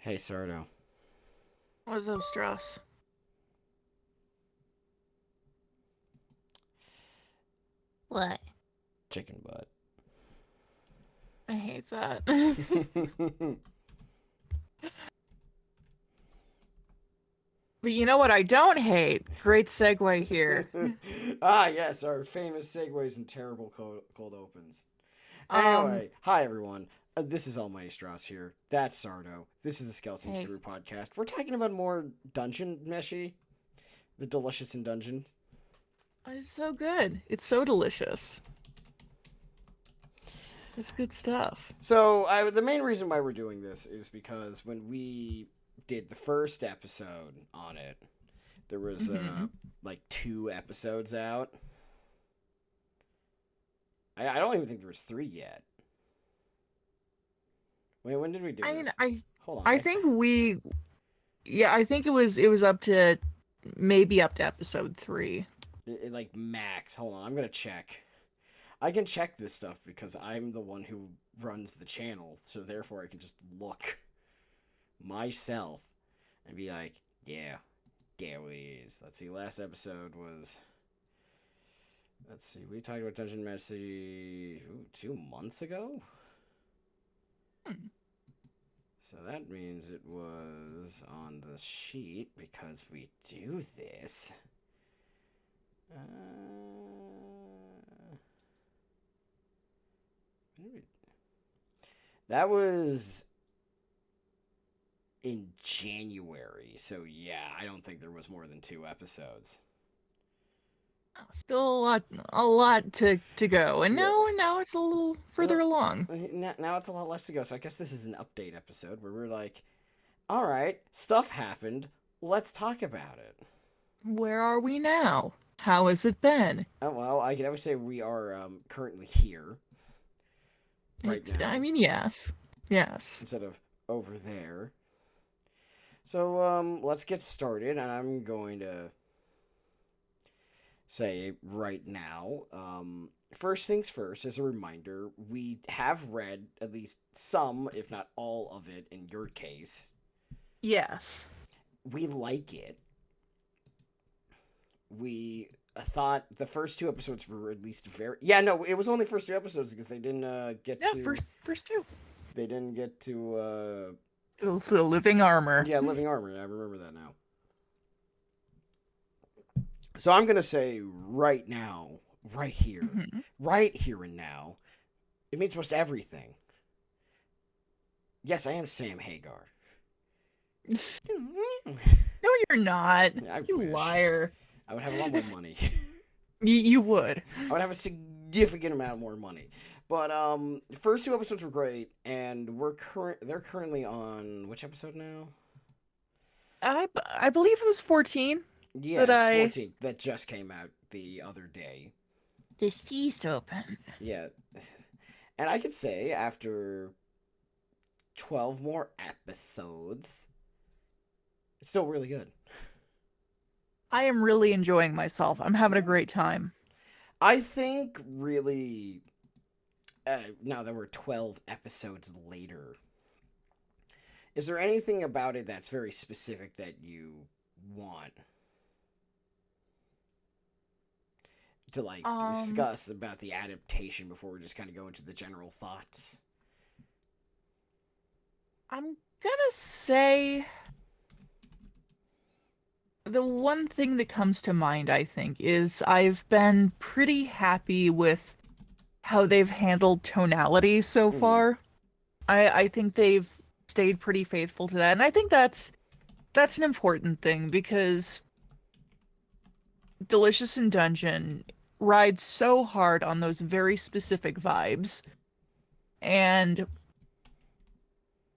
Hey, Sardo. What's up, Stross? What? Chicken butt. I hate that. But you know what I don't hate? Great segue here. Yes, our famous segues and terrible cold opens. Um, Anyway, hi everyone. This is Almighty Strauss here. That's Sardo. This is the Skeleton hey, Crew podcast. We're talking about more dungeon Meshi, the delicious in dungeons. it's so good. It's so delicious. It's good stuff. So, the main reason why we're doing this is because when we did the first episode on it, there was Hmm. like 2 episodes out. I don't even think there was 3 yet. Wait, when did we do I mean, this? I Hold on. I think I think it was up to maybe up to episode 3. Like max. Hold on, I'm gonna check. I can check this stuff because I'm the one who runs the channel, so therefore I can just look myself and be like, yeah, there it is. Let's see. Last episode was. Let's see. We talked about Dungeon Messi 2 months ago. Hmm. So that means it was on the sheet because we do this. Uh, that was in January. So yeah, I don't think there was more than 2 episodes. Still a lot to go. And Yeah. now it's a little further Well, along. now it's a lot less to go. So I guess this is an update episode where we're like, all right, stuff happened. Let's talk about it. Where are we now? How has it been? Oh, well, I can always say we are currently here right I now mean, yes. Yes. instead of over there. So let's get started, and I'm going to say right now. First things first, as a reminder, we have read at least some, if not all of it, in your case. Yes. We like it. We thought the first 2 episodes were at least very. Yeah, no, it was only first 2 episodes because they didn't get Yeah, to. first two. They didn't get to. The living armor. Yeah, Living Armor. I remember that now. So I'm gonna say right now, Mhm. right here and now, it means most everything. Yes, I am Sam Hagar. No, you're not. I You wish. liar. I would have a lot more money. You would. I would have a significant amount more money. But the first 2 episodes were great, and they're currently on which episode now? I believe it was 14 Yeah, that it's I 14 that just came out the other day. deceased open. Yeah, and I could say after 12 more episodes, it's still really good. I am really enjoying myself. I'm having a Yeah. great time. I think really, now that we're 12 episodes later, is there anything about it that's very specific that you want to like Um, discuss about the adaptation before we just kind of go into the general thoughts? I'm gonna say the one thing that comes to mind, I think, is I've been pretty happy with how they've handled tonality so Mm-hmm. far. I think they've stayed pretty faithful to that, and I think that's an important thing because Delicious in Dungeon rides so hard on those very specific vibes, and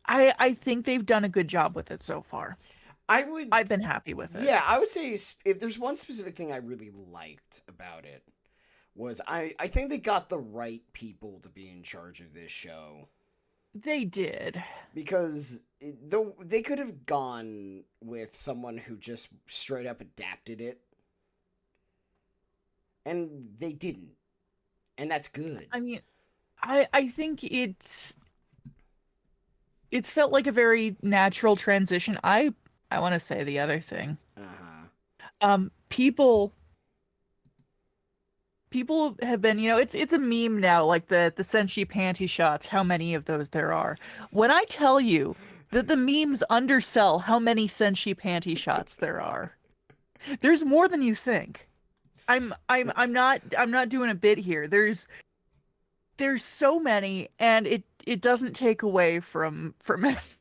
I think they've done a good job with it so far. I would, I've been happy with it. yeah, I would say if there's one specific thing I really liked about it was I think they got the right people to be in charge of this show They did. because though they could have gone with someone who just straight up adapted it, and they didn't, and that's good. I mean, I think it's felt like a very natural transition. I want to say the other thing. Uh-huh. People have been, it's a meme now, like the Senshi panty shots, how many of those there are. When I tell you that the memes undersell how many Senshi panty shots there are, there's more than you think. I'm not doing a bit here. There's so many, and it doesn't take away from it.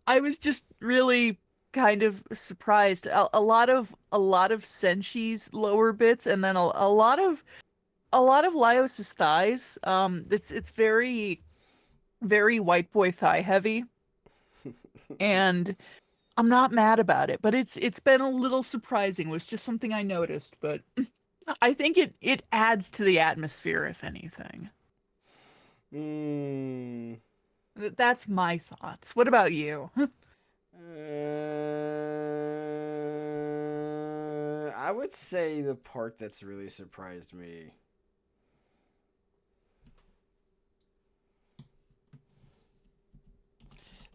I was just really kind of surprised. A lot of Senshi's lower bits, and then a lot of Laios's thighs. It's very very white boy thigh heavy, and I'm not mad about it. But it's been a little surprising. It was just something I noticed, but I think it adds to the atmosphere, if anything. Hmm. That's my thoughts. What about you? I would say the part that's really surprised me.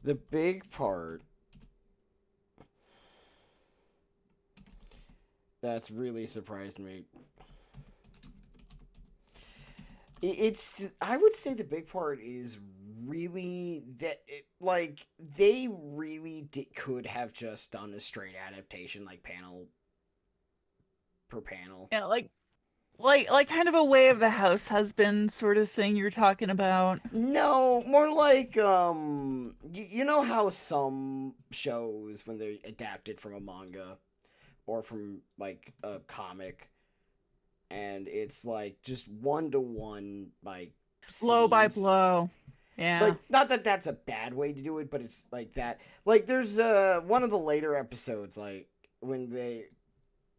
The big part that's really surprised me. It's I would say the big part is really that like they really could have just done a straight adaptation like panel per panel. Yeah, like kind of a way of the house husband sort of thing you're talking about. No, more like you know how some shows when they're adapted from a manga or from like a comic and it's like just one to one like Blow by scenes. blow. Yeah. Like not that that's a bad way to do it, but it's like that. Like there's one of the later episodes like when they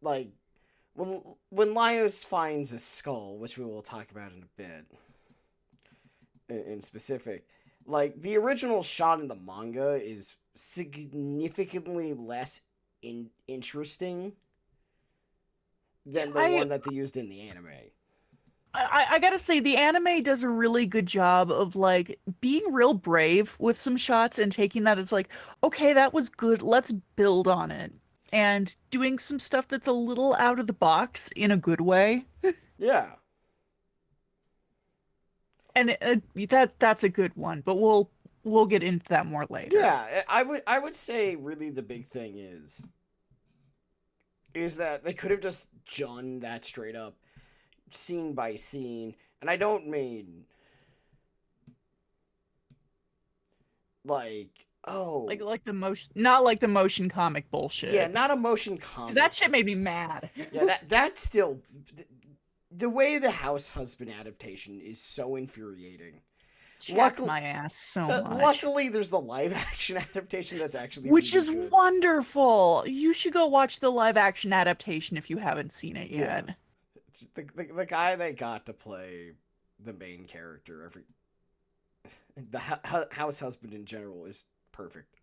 like when Laios finds a skull, which we will talk about in a bit in specific. Like the original shot in the manga is significantly less interesting than the I one that they used in the anime. I gotta say the anime does a really good job of like being real brave with some shots and taking that as like, okay, that was good. Let's build on it. And doing some stuff that's a little out of the box in a good way. Yeah. And that's a good one, but we'll get into that more later. Yeah, I would say really the big thing is that they could have just done that straight up scene by scene, and I don't mean like oh Like the motion, not like the motion comic yeah, bullshit. not a motion 'Cause comic. that shit made me mad. Yeah, that's still the way the House Husband adaptation is so infuriating. Checked Luckily, my ass so much. luckily, there's the live action adaptation that's actually Which really is good. wonderful. You should go watch the live action adaptation if you haven't seen it Yeah, yet. the guy they got to play the main character the House Husband in general is perfect.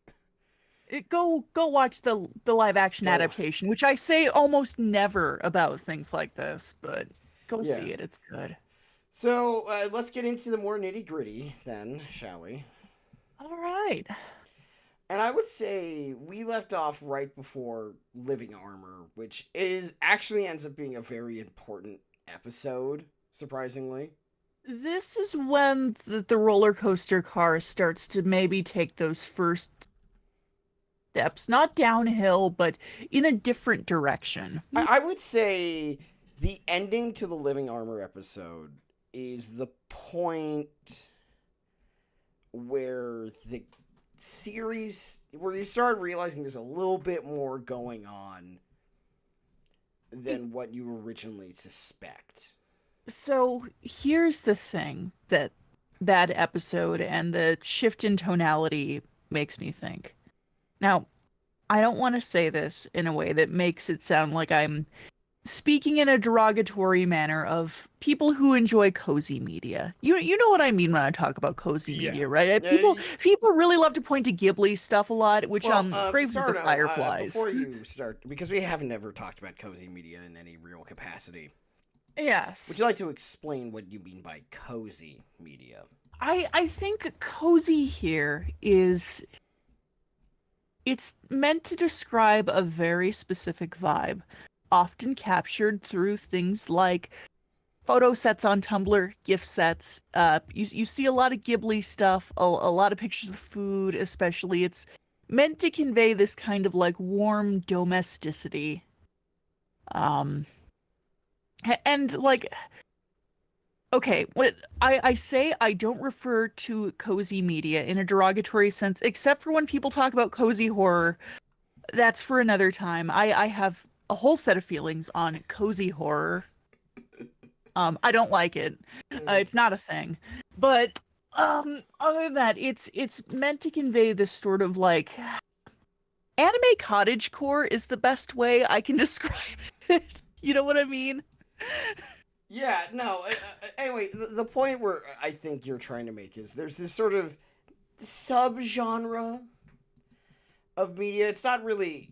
Go watch the live action Go. adaptation, which I say almost never about things like this, but go Yeah. see it. It's good. So let's get into the more nitty gritty then, shall we? All right. And I would say we left off right before Living Armor, which is actually ends up being a very important episode, surprisingly. This is when the roller coaster car starts to maybe take those first steps, not downhill, but in a different direction. I would say the ending to the Living Armor episode is the point where the series where you start realizing there's a little bit more going on than what you originally suspect. So here's the thing that episode and the shift in tonality makes me think. Now, I don't want to say this in a way that makes it sound like I'm speaking in a derogatory manner of people who enjoy cozy media. You know what I mean when I talk about cozy Yeah. media, right? Yeah, People really love to point to Ghibli stuff a lot, which Grave with the Sardo, Fireflies. before you start, because we haven't ever talked about cozy media in any real capacity. Would Yes. you like to explain what you mean by cozy media? I think cozy here is it's meant to describe a very specific vibe, often captured through things like photo sets on Tumblr, gift sets. You see a lot of Ghibli stuff, a lot of pictures of food, especially. It's meant to convey this kind of like warm domesticity. Um, and like, okay, what I say I don't refer to cozy media in a derogatory sense, except for when people talk about cozy horror. That's for another time. I have a whole set of feelings on cozy horror. I don't like it. It's not a thing. But other than that, it's meant to convey this sort of like anime cottagecore is the best way I can describe it. You know what I mean? Yeah, no. Anyway, the point where I think you're trying to make is there's this sort of subgenre of media. It's not really.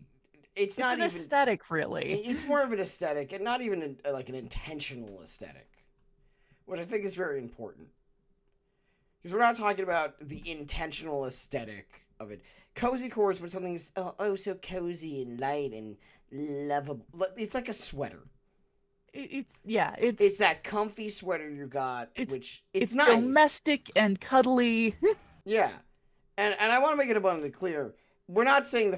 It's It's not an even. aesthetic, really. It's more of an aesthetic, and not even like an intentional aesthetic, which I think is very important. Because we're not talking about the intentional aesthetic of it. Cozy core is when something's so cozy and light and lovable. It's like a sweater. It's yeah, It's that comfy sweater you got, it's which it's it's nice. domestic and cuddly. Yeah, and I want to make it abundantly clear. We're not saying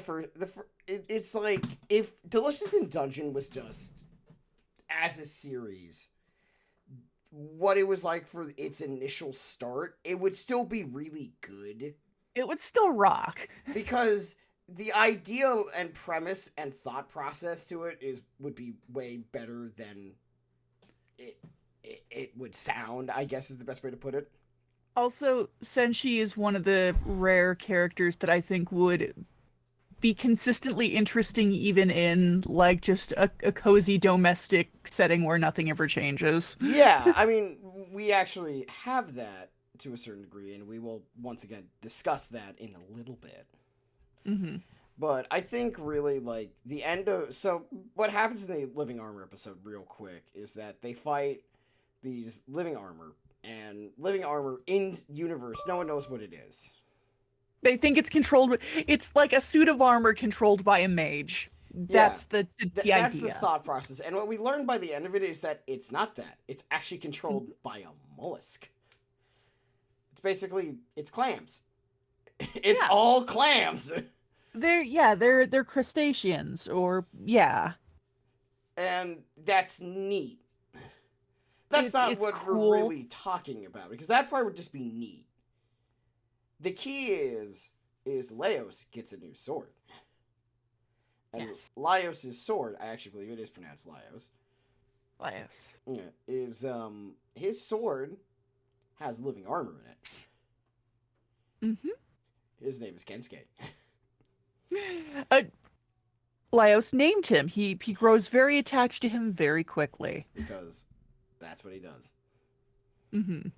it's like if Delicious in Dungeon was just as a series, what it was like for its initial start, it would still be really good It would still rock. because the idea and premise and thought process to it would be way better than it would sound, I guess is the best way to put it. Also, Senshi is one of the rare characters that I think would be consistently interesting even in like just a cozy domestic setting where nothing ever changes. Yeah, I mean, we actually have that to a certain degree, and we will once again discuss that in a little bit. Hmm. But I think really like the end of so what happens in the Living Armor episode real quick is that they fight these living armor and living armor in universe no one knows what it is. They think it's controlled. It's like a suit of armor controlled by a mage. Yeah. That's the That's the idea. thought process. And what we learn by the end of it is that it's not that. It's actually controlled by a mollusk. It's basically it's clams. It's Yeah. all clams. They're crustaceans or yeah. And that's neat. That's not It's what cool. we're really talking about because that part would just be neat. The key is Laos gets a new sword. And Yes. Laios' sword, I actually believe it is pronounced Laios. Yes. Yeah, is his sword has living armor in it. Mm-hmm. His name is Kensuke. Laios named him. He grows very attached to him very quickly. Because that's what he does. Mm-hmm.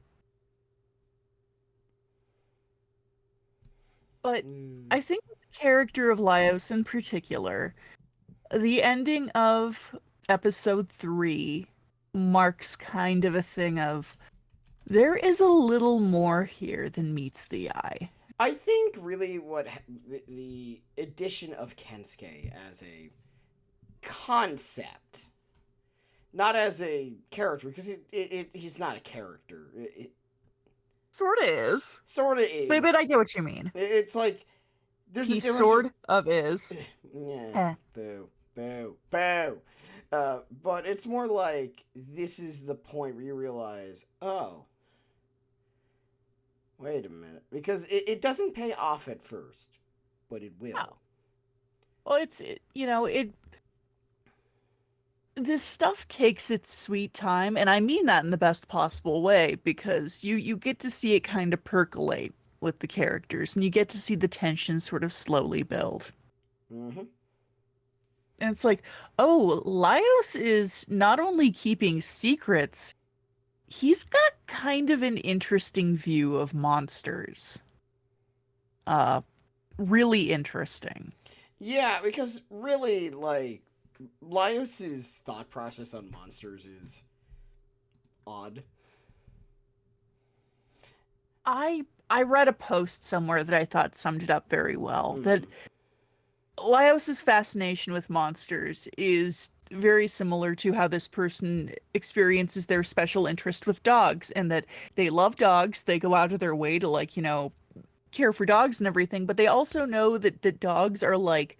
But I think the character of Laios in particular, the ending of episode 3 marks kind of a thing of there is a little more here than meets the eye. I think really what the addition of Kensuke as a concept, not as a character, because he's not a character. It Sort of is. sort of is. But I get what you mean. It's like there's a He difference. sort of is. Yeah. Boo. Boo. Boo. But it's more like this is the point where you realize, oh, wait a minute, because it doesn't pay off at first, but it will. No. Well, this stuff takes its sweet time, and I mean that in the best possible way, because you get to see it kind of percolate with the characters, and you get to see the tension sort of slowly build. Mm-hmm. And it's like, oh, Laios is not only keeping secrets, he's got kind of an interesting view of monsters. Really interesting. Yeah, because really, like, Laios' thought process on monsters is odd. I read a post somewhere that I thought summed it up very well. That Mm. Laios's fascination with monsters is very similar to how this person experiences their special interest with dogs, and that they love dogs. They go out of their way to, like, care for dogs and everything, but they also know that dogs are like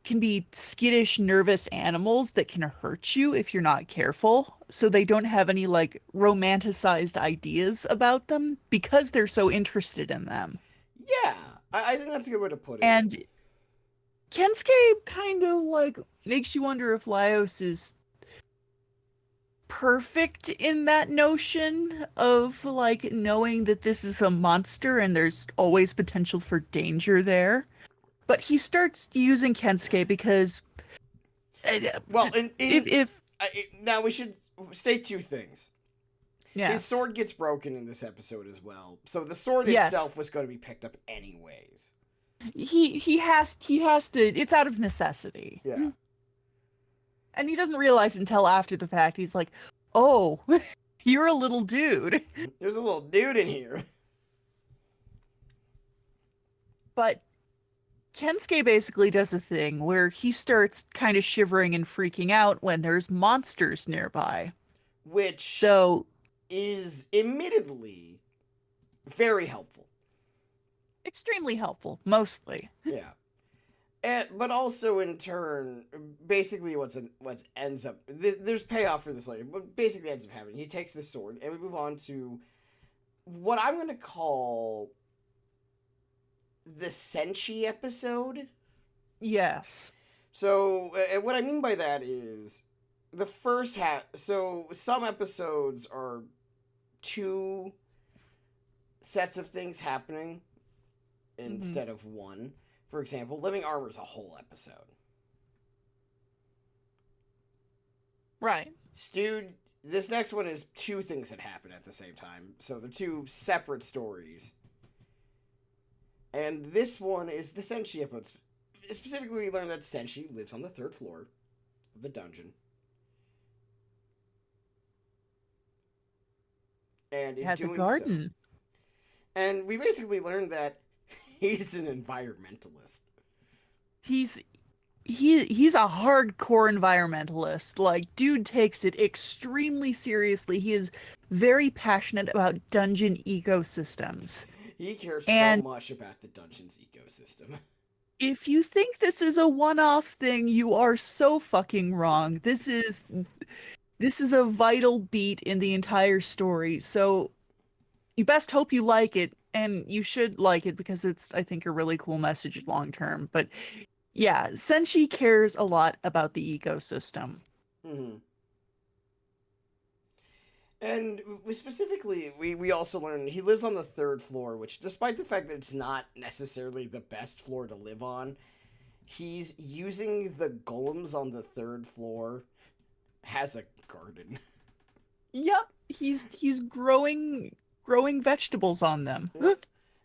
can be skittish, nervous animals that can hurt you if you're not careful. So they don't have any like romanticized ideas about them because they're so interested in them. Yeah, I think that's a good way to put it. And Kensuke kind of like makes you wonder if Laios is perfect in that notion of like knowing that this is a monster and there's always potential for danger there. But he starts using Kensuke because Well, if now we should state two things. yes. His sword gets broken in this episode as well, so the sword Yes. itself was going to be picked up anyways. He has to, it's out of necessity. Yeah. And he doesn't realize until after the fact. He's like, "Oh, you're a little dude." There's a little dude in here. But Kensuke basically does a thing where he starts kind of shivering and freaking out when there's monsters nearby. Which So is admittedly very helpful. extremely helpful, mostly. Yeah. But also in turn, basically what ends up there's payoff for this later, but basically ends up happening. He takes the sword, and we move on to what I'm going to call the Senshi episode. Yes. So what I mean by that is the first half. So some episodes are two sets of things happening instead of one. For example, Living Armor is a whole episode. Right. Dude, this next one is two things that happen at the same time. So they're two separate stories. And this one is the Senshi episode. Specifically, we learn that Senshi lives on the 3rd floor of the dungeon. And It has a garden. And we basically learned that he's an environmentalist. He's a hardcore environmentalist. Like, dude takes it extremely seriously. He is very passionate about dungeon ecosystems. He cares And so much about the dungeon's ecosystem. if you think this is a one-off thing, you are so fucking wrong. This is a vital beat in the entire story. So you best hope you like it, and you should like it because it's, I think, a really cool message long term. But yeah, Senshi cares a lot about the ecosystem. Mm-hmm. And specifically, we also learned he lives on the 3rd floor, which, despite the fact that it's not necessarily the best floor to live on, he's using the golems on the 3rd floor as a garden. Yep, he's growing vegetables on them.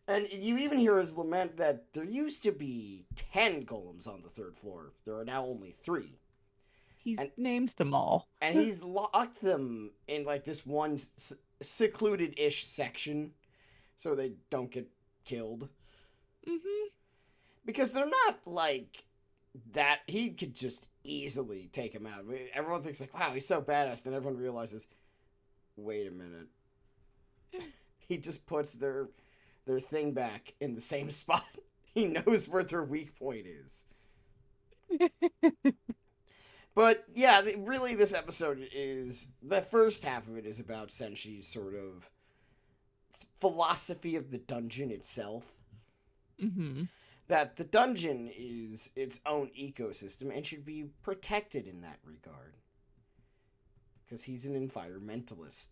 And you even hear his lament that there used to be 10 golems on the 3rd floor. There are now only 3. He's named them all. And he's locked them in like this one secluded-ish section so they don't get killed. Mm-hmm. Because they're not like that. He could just easily take him out. Everyone thinks like, wow, he's so badass. Then everyone realizes, wait a minute. He just puts their thing back in the same spot. He knows where their weak point is. But yeah, really this episode is, the first half of it is about Senshi's sort of philosophy of the dungeon itself. Mm-hmm. That the dungeon is its own ecosystem and should be protected in that regard. Because he's an environmentalist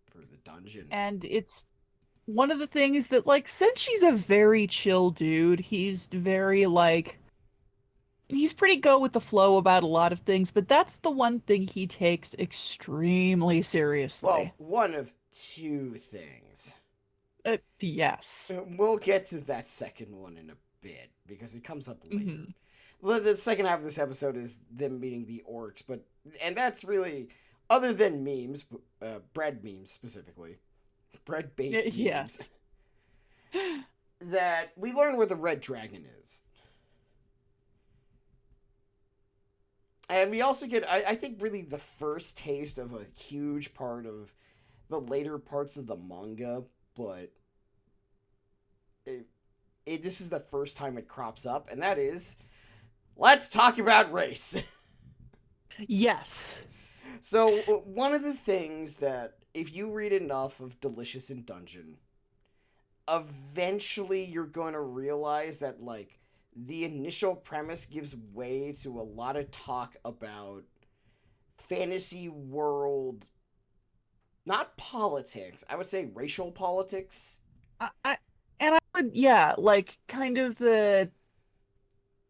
for the dungeon. And it's one of the things that, like, Senshi's a very chill dude. He's very, like, he's pretty go with the flow about a lot of things, but that's the one thing he takes extremely seriously. Well, one of two things. Yes. We'll get to that second one in a bit, because it comes up later. Mm-hmm. The second half of this episode is them meeting the orcs, and that's really other than memes, bread memes specifically, bread based memes, Yes. that we learn where the red dragon is. And we also get, I think, really the first taste of a huge part of the later parts of the manga, but this is the first time it crops up, and that is, let's talk about race. Yes. So, one of the things that, if you read enough of Delicious in Dungeon, eventually you're going to realize that, like, the initial premise gives way to a lot of talk about fantasy world, not politics, I would say racial politics. And I would, yeah, like kind of the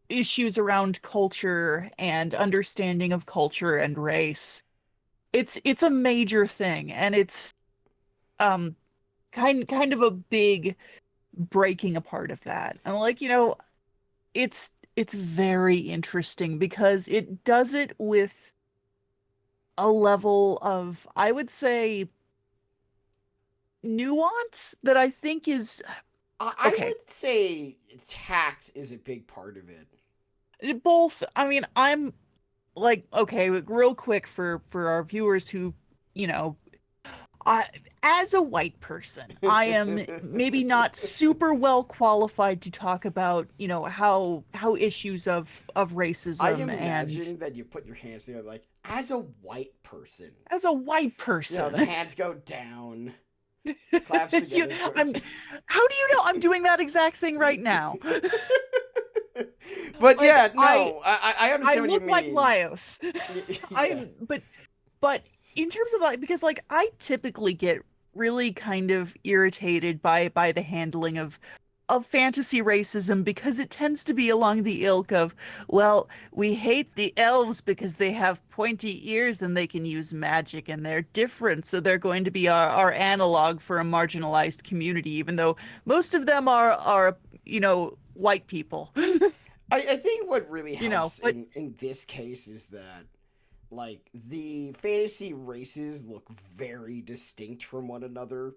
issues around culture and understanding of culture and race. It's a major thing, and it's um kind of a big breaking apart of that. And like, it's very interesting because it does it with a level of, I would say, nuance that I think is I okay. would say tact is a big part of it. Both, I mean, I'm like, okay, real quick for our viewers who, you know, I, as a white person, I am maybe not super well qualified to talk about, how issues of I racism and imagine that you put your hands together, like, as a white person. as a white You know, person. the hands go down, claps You- together. I'm how do you know I'm doing that exact thing right now? But Like yeah, no, I I understand what you look like mean. Laios. Yeah. But in terms of like, because like I typically get really kind of irritated by the handling of fantasy racism because it tends to be along the ilk of, well, we hate the elves because they have pointy ears and they can use magic and they're different, so they're going to be our analog for a marginalized community, even though most of them are white people. I think what really helps But in this case is that, like, the fantasy races look very distinct from one another.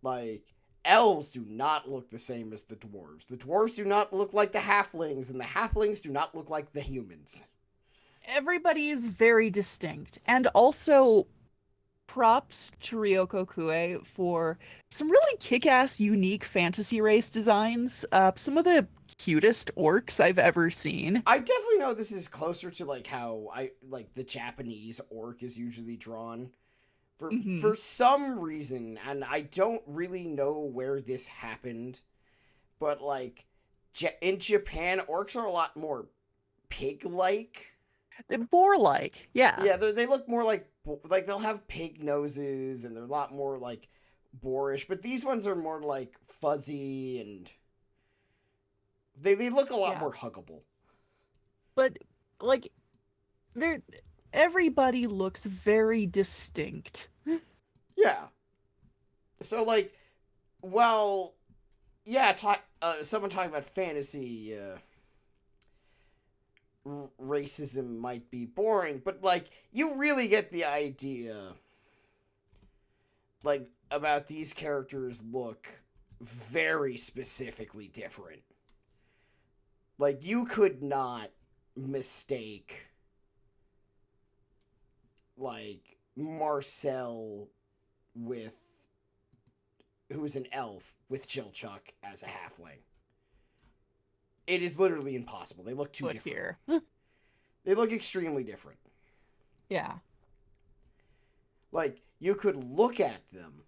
Like, elves do not look the same as the dwarves. The dwarves do not look like the halflings, and the halflings do not look like the humans. everybody is very distinct. And also, props to Ryoko Kue for some really kick-ass, unique fantasy race designs. Some of the cutest orcs I've ever seen. I definitely know this is closer to, like, how the Japanese orc is usually drawn. Hmm. For some reason, and I don't really know where this happened, but, like, in Japan, orcs are a lot more pig-like. They're boar-like, yeah. Yeah, they look more like they'll have pig noses, and they're a lot more like boorish. But these ones are more like fuzzy, and they look a lot Yeah. more huggable. But like they're everybody looks very distinct. Yeah. So, like, well, yeah. Someone talking about fantasy racism might be boring, but, like, you really get the idea. Like, about these characters look very specifically different. Like, you could not mistake, like, Marcel with, who's an elf, with Chilchuck as a halfling. It is literally impossible. They look too Put different. here. They look extremely different. Yeah. Like, you could look at them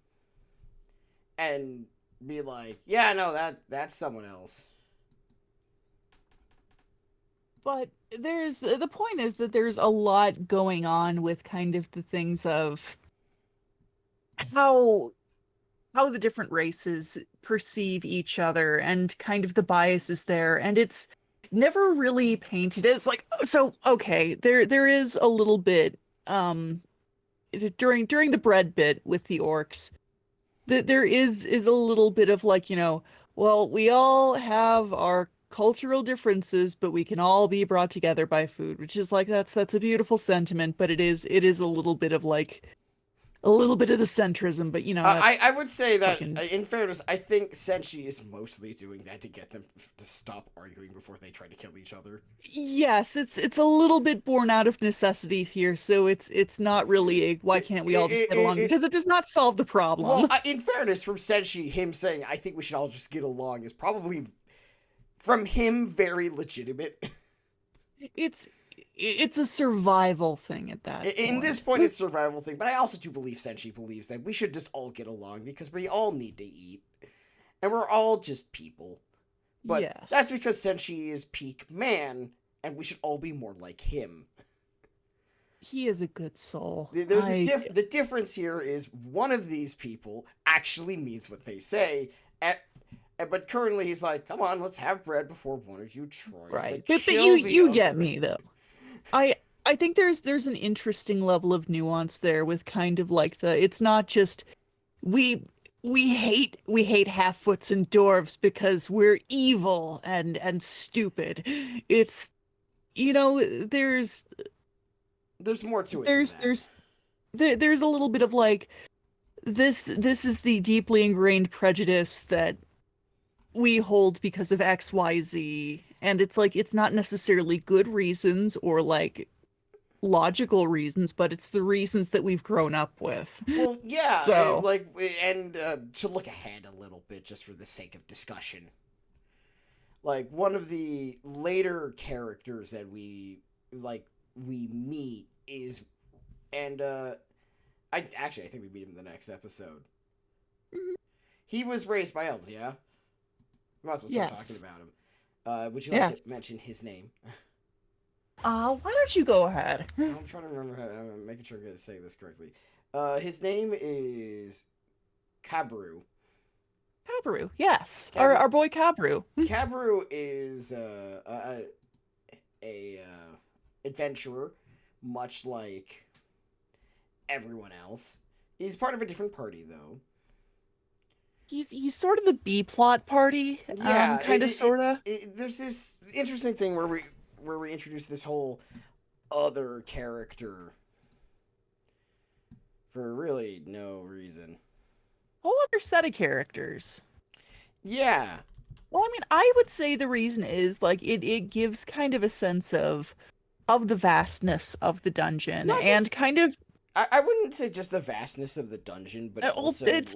and be like, yeah, no, that's someone else. But the point is that there's a lot going on with kind of the things of how the different races perceive each other and kind of the biases there, and it's never really painted as like, so okay, there is a little bit during the bread bit with the orcs, that there is a little bit of like, well, we all have our cultural differences, but we can all be brought together by food, which is like that's a beautiful sentiment, but it is a little bit of like a little bit of the centrism, but I that's would say that, fucking in fairness, I think Senshi is mostly doing that to get them to stop arguing before they try to kill each other. yes, it's a little bit born out of necessity here, so it's not really a why It, can't we all just it, get along it, because it does not solve the well, problem. in fairness, from Senshi, him saying, I think we should all just get along is probably, from him, very legitimate. It's it's a survival thing at that In this point. point, it's a survival thing, but I also do believe Senshi believes that we should just all get along because we all need to eat. And we're all just people. But Yes. that's because Senshi is peak man, and we should all be more like him. He is a good soul. There's the difference here is one of these people actually means what they say, but currently he's like, come on, let's have bread before one of you tries Right. to But kill you the get other." me though. I think there's an interesting level of nuance there with kind of like it's not just we we hate half-foots and dwarves because we're evil and stupid. It's there's There's more to it than there's that. there's there's a little bit of like this is the deeply ingrained prejudice that we hold because of XYZ, and it's like it's not necessarily good reasons or like logical reasons, but it's the reasons that we've grown up with. Well, yeah, So, to look ahead a little bit, just for the sake of discussion, like one of the later characters that we meet is, and I think we meet him in the next episode. Mhm. He was raised by elves, yeah. We might as well start talking Yes. about him. Would you like Yes. to mention his name? Why don't you go ahead? I'm trying to remember how. I'm making sure I'm going to say this correctly. His name is Kabru. Cabru, yes. Cabru. Our boy Cabru. Kabru is a adventurer, much like everyone else. He's part of a different party, though. He's sort of the B plot party. Yeah, Kind of sorta. There's this interesting thing where we introduce this whole other character for really no reason. Whole other set of characters. Yeah. Well, I mean, I would say the reason is like it gives kind of a sense of the vastness of the dungeon Not and just- kind of I wouldn't say just the vastness of the dungeon, but well, also it's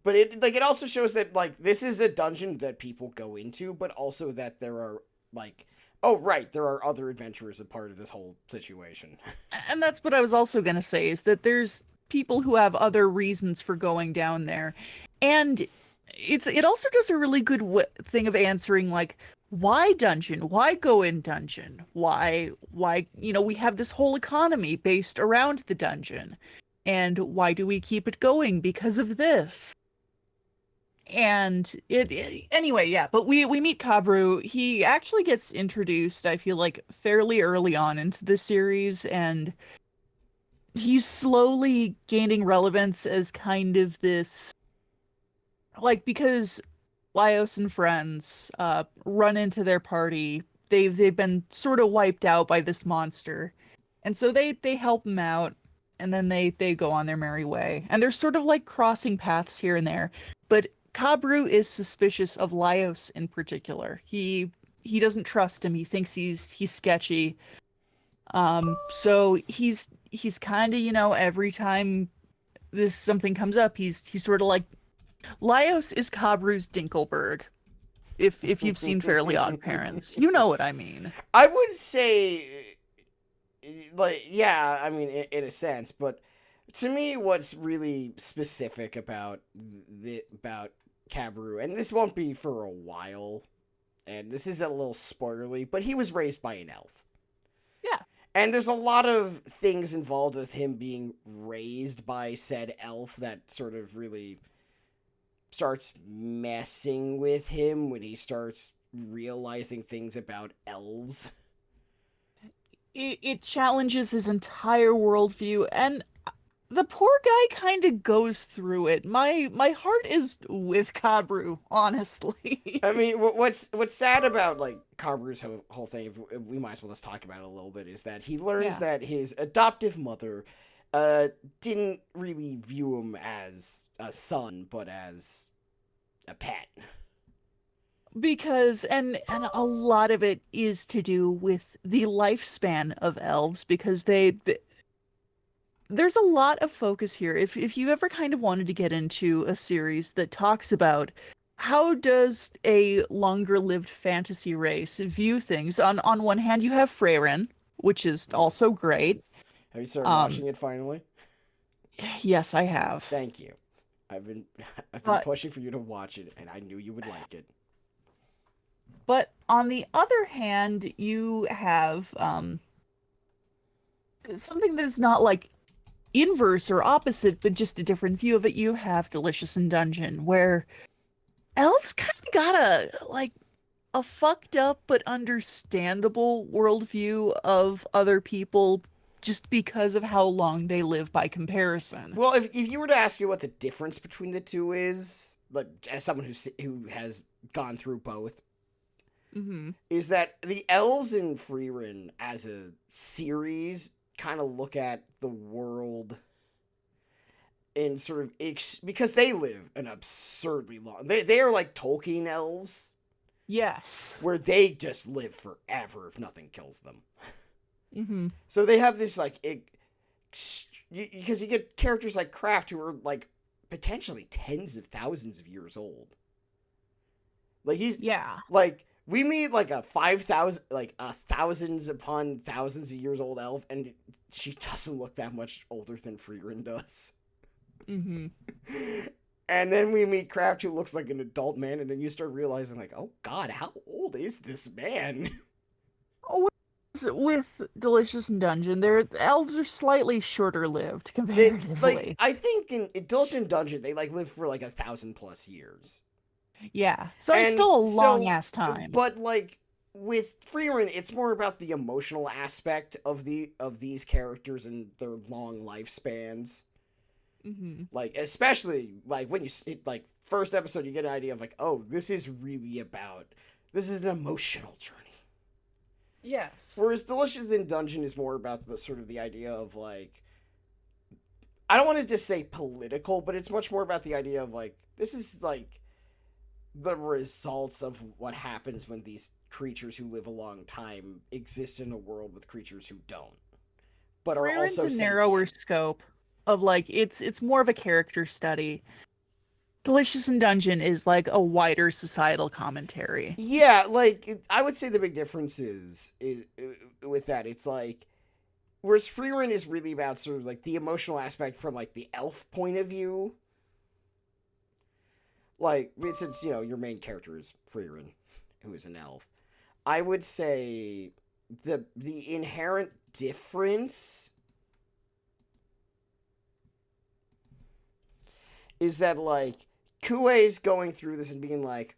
but it also shows that like this is a dungeon that people go into, but also that there are like, oh right, there are other adventurers a part of this whole situation. and that's what I was also going to say is that there's people who have other reasons for going down there. And it also does a really good thing of answering like why dungeon? Why go in dungeon? Why we have this whole economy based around the dungeon. And why do we keep it going? Because of this. And anyway, yeah, but we meet Kabru. He actually gets introduced, I feel like, fairly early on into the series, and he's slowly gaining relevance as kind of this, like, because Laios and friends run into their party. They've been sort of wiped out by this monster, and so they help him out, and then they go on their merry way. And they're sort of like crossing paths here and there, but Kabru is suspicious of Laios in particular. He doesn't trust him. He thinks he's sketchy. So he's kind of, every time something comes up, he's sort of like Laios is Kabru's Dinkelberg. If you've seen Fairly Odd Parents, you know what I mean. I would say, like, yeah, I mean, in a sense, but to me, what's really specific about Kabru, and this won't be for a while, and this is a little spoilerly, but he was raised by an elf. Yeah. And there's a lot of things involved with him being raised by said elf that sort of really starts messing with him when he starts realizing things about elves. It challenges his entire worldview, and the poor guy kind of goes through it. My heart is with Kabru, honestly. I mean, what's sad about like Carver's whole thing, if we might as well just talk about it a little bit, is that he learns Yeah. that his adoptive mother didn't really view him as a son, but as a pet. Because and a lot of it is to do with the lifespan of elves because there's a lot of focus here. If you ever kind of wanted to get into a series that talks about how does a longer lived fantasy race view things, on one hand you have Freyrin, which is Mm. also great. Have you started Um watching it finally? yes, I have. Thank you. I've been I've been But pushing for you to watch it, and I knew you would like it. but on the other hand, you have something that is not like inverse or opposite, but just a different view of it. You have Delicious in Dungeon, where elves kind of got a fucked up but understandable worldview of other people just because of how long they live by comparison. Well, if you were to ask me what the difference between the two is, like as someone who has gone through both, Hmm. is that the elves in Freerin as a series kind of look at the world in sort of because they live an absurdly long. They are like Tolkien elves, Yes. where they just live forever if nothing kills them. Hmm. So they have this like because you get characters like Kraft who are like potentially tens of thousands of years old. Like he's Yeah. like we meet like a 5,000 like a thousands upon thousands of years old elf, and she doesn't look that much older than Freerin does. Hmm. And then we meet Kraft who looks like an adult man, and then you start realizing like, oh god, how old is this man? With Delicious in Dungeon, their elves are slightly shorter lived They like comparatively. I think in Dulcian Dungeon they like live for like 1,000+ years. Yeah. So it's And still a long so, ass time. but like with Freerin, it's more about the emotional aspect of these characters and their long lifespans. Hmm. Like especially like when like first episode, you get an idea of like, oh, this is really about this is an emotional journey. Yes. Whereas Delicious in Dungeon is more about the sort of the idea of like I don't want to just say political, but it's much more about the idea of like this is like the results of what happens when these creatures who live a long time exist in a world with creatures who don't, but are Freeren's also a narrower sentient. scope of like it's more of a character study. Delicious in Dungeon is like a wider societal commentary. Yeah, like I would say the big difference is with that. It's like whereas Freerin is really about sort of like the emotional aspect from like the elf point of view. Like since your main character is Freerin, who is an elf, I would say the inherent difference is that like Kuei's going through this and being like,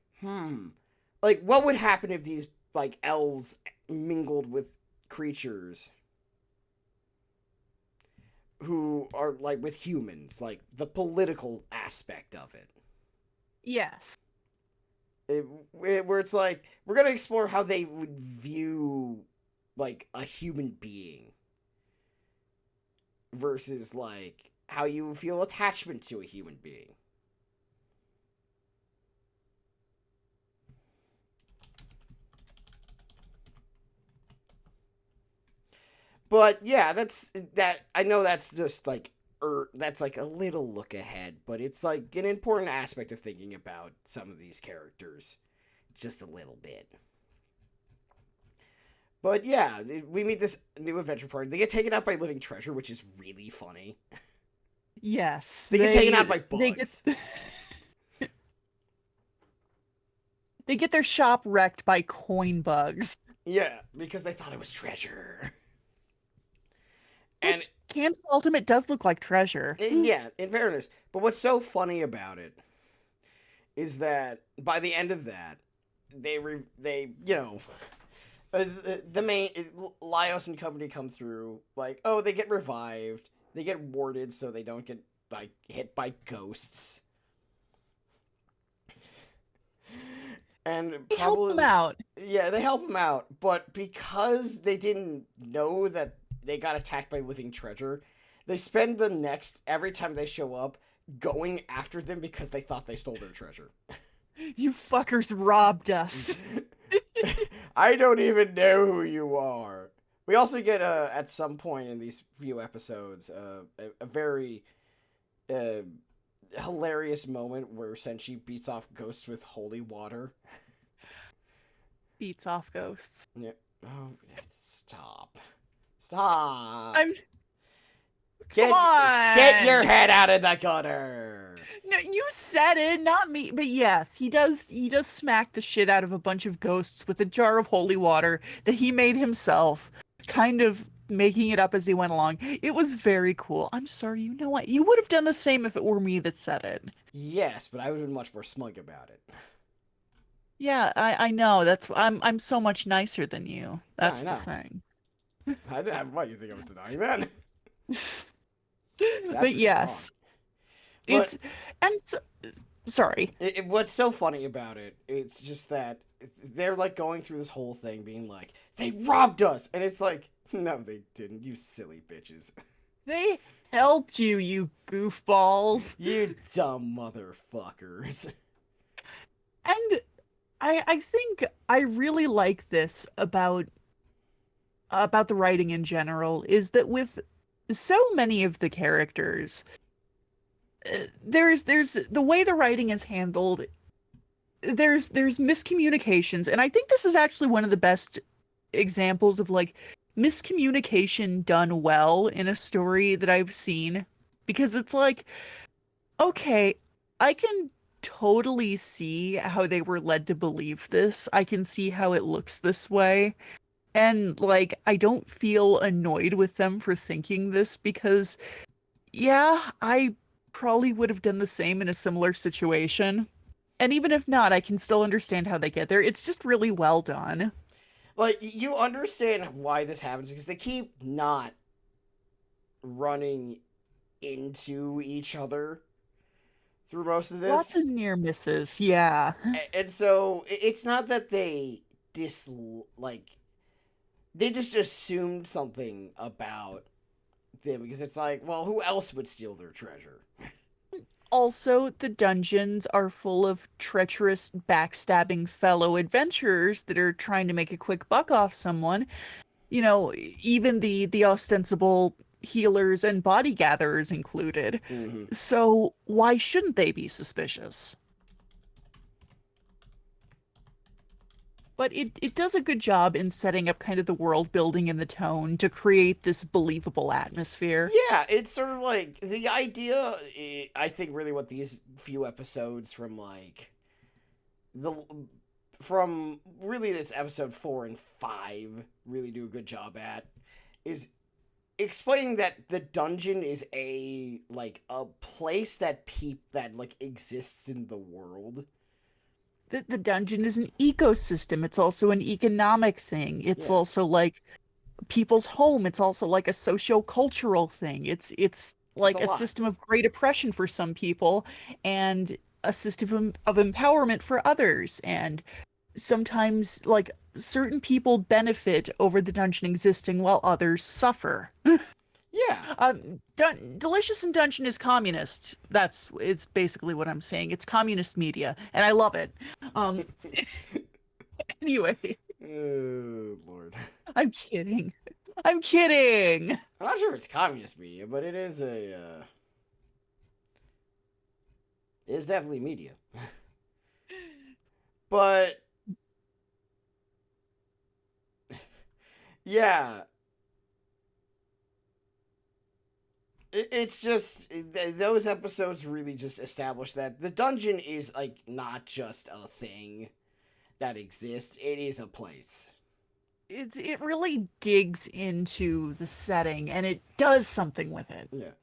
like what would happen if these like elves mingled with creatures who are like with humans, like the political aspect of it. Yes. Where it's like we're gonna explore how they would view like a human being versus like how you feel attachment to a human being. But yeah, that's that. I know that's just like that's like a little look ahead, but it's like an important aspect of thinking about some of these characters, just a little bit. But yeah, we meet this new adventure party. They get taken out by living treasure, which is really funny. Yes. They get taken out by They get bugs. they get their shop wrecked by coin bugs. Yeah, because they thought it was treasure. And Which Can's Ultimate does look like treasure. yeah, in fairness, but what's so funny about it is that by the end of that, they the main Laios and company come through like, oh, they get revived, They get warded so they don't get hit by ghosts. And They help them probably, out. yeah, they help him out, but because they didn't know that they got attacked by living treasure, they spend the next, every time they show up, going after them because they thought they stole their treasure. You fuckers robbed us. I don't even know who you are. We also get, at some point in these few episodes, a very hilarious moment where Senshi beats off ghosts with holy water. Beats off ghosts. Yeah. Oh, stop. Stop. I'm. Come on! Get your head out of the gutter. No, you said it, not me. But yes, he does. He does smack the shit out of a bunch of ghosts with a jar of holy water that he made himself, kind of making it up as he went along. It was very cool. I'm sorry. You know what? You would have done the same if it were me that said it. Yes, but I would have been much more smug about it. Yeah, I know. I'm so much nicer than you. That's Yeah, I the thing. I didn't have. What, you think I was denying that? But yes, it's and sorry. What's so funny about it? It's just that they're like going through this whole thing, being like, "They robbed us," and it's like, "No, they didn't. You silly bitches. They helped you, you goofballs. You dumb motherfuckers." And I think I really like this about the writing in general, is that with so many of the characters, there's the way the writing is handled, there's miscommunications, and I think this is actually one of the best examples of like miscommunication done well in a story that I've seen, because it's like, okay, I can totally see how they were led to believe this. I can see how it looks this way. And like, I don't feel annoyed with them for thinking this, because yeah, I probably would have done the same in a similar situation. And even if not, I can still understand how they get there. It's just really well done. Like, you understand why this happens because they keep not running into each other through most of this. Lots of near misses, yeah. And so it's not that they they just assumed something about them, because it's like, well, who else would steal their treasure? Also, the dungeons are full of treacherous, backstabbing fellow adventurers that are trying to make a quick buck off someone. You know, even the ostensible healers and body gatherers included. Mm-hmm. So why shouldn't they be suspicious? But it does a good job in setting up kind of the world building and the tone to create this believable atmosphere. Yeah, it's sort of like the idea. I think really what these few episodes from really it's episode 4 and 5 really do a good job at is explaining that the dungeon is a place that exists in the world. The dungeon is an ecosystem. It's also an economic thing. It's also like people's home. It's also like a socio-cultural thing. It's like a system of great oppression for some people and a system of empowerment for others. And sometimes like certain people benefit over the dungeon existing while others suffer. Yeah. Delicious and Dungeon is communist. It's basically what I'm saying. It's communist media, and I love it. Anyway. Oh, Lord. I'm kidding. I'm kidding. I'm not sure if it's communist media, but it is it's definitely media. But yeah. It's just those episodes really just establish that the dungeon is like not just a thing that exists, it is a place. It really digs into the setting and it does something with it. Yeah.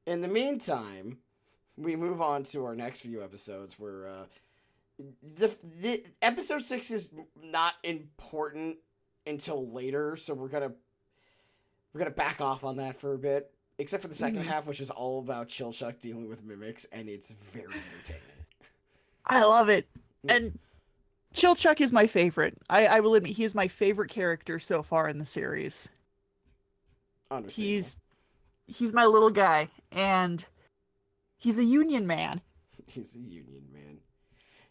In the meantime, we move on to our next few episodes where the episode 6 is not important until later, so we're gonna back off on that for a bit. except for the second Mhm. half, which is all about Chilchuck dealing with mimics, and it's very entertaining. I love it. Yeah, And Chilchuck is my favorite. I will admit he is my favorite character so far in the series. understandable. He's he's my little guy, and he's a union man. He's a union man.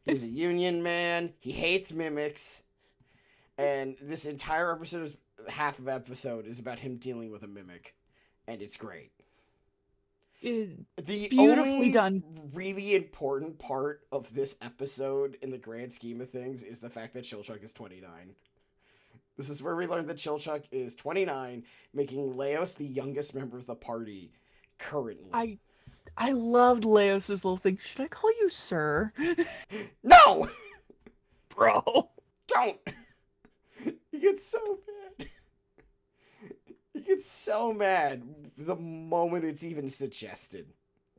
He's a union man. He hates mimics, and this entire episode, half of episode, is about him dealing with a mimic, and it's great. Eh, The Beautifully only done. really important part of this episode, in the grand scheme of things, is the fact that Chilchuck is 29. This is where we learn that Chilchuck is 29, making Leos the youngest member of the party currently. I loved Leos's little thing. Should I call you sir? No! Bro. Don't! He gets so mad. He gets so mad the moment it's even suggested.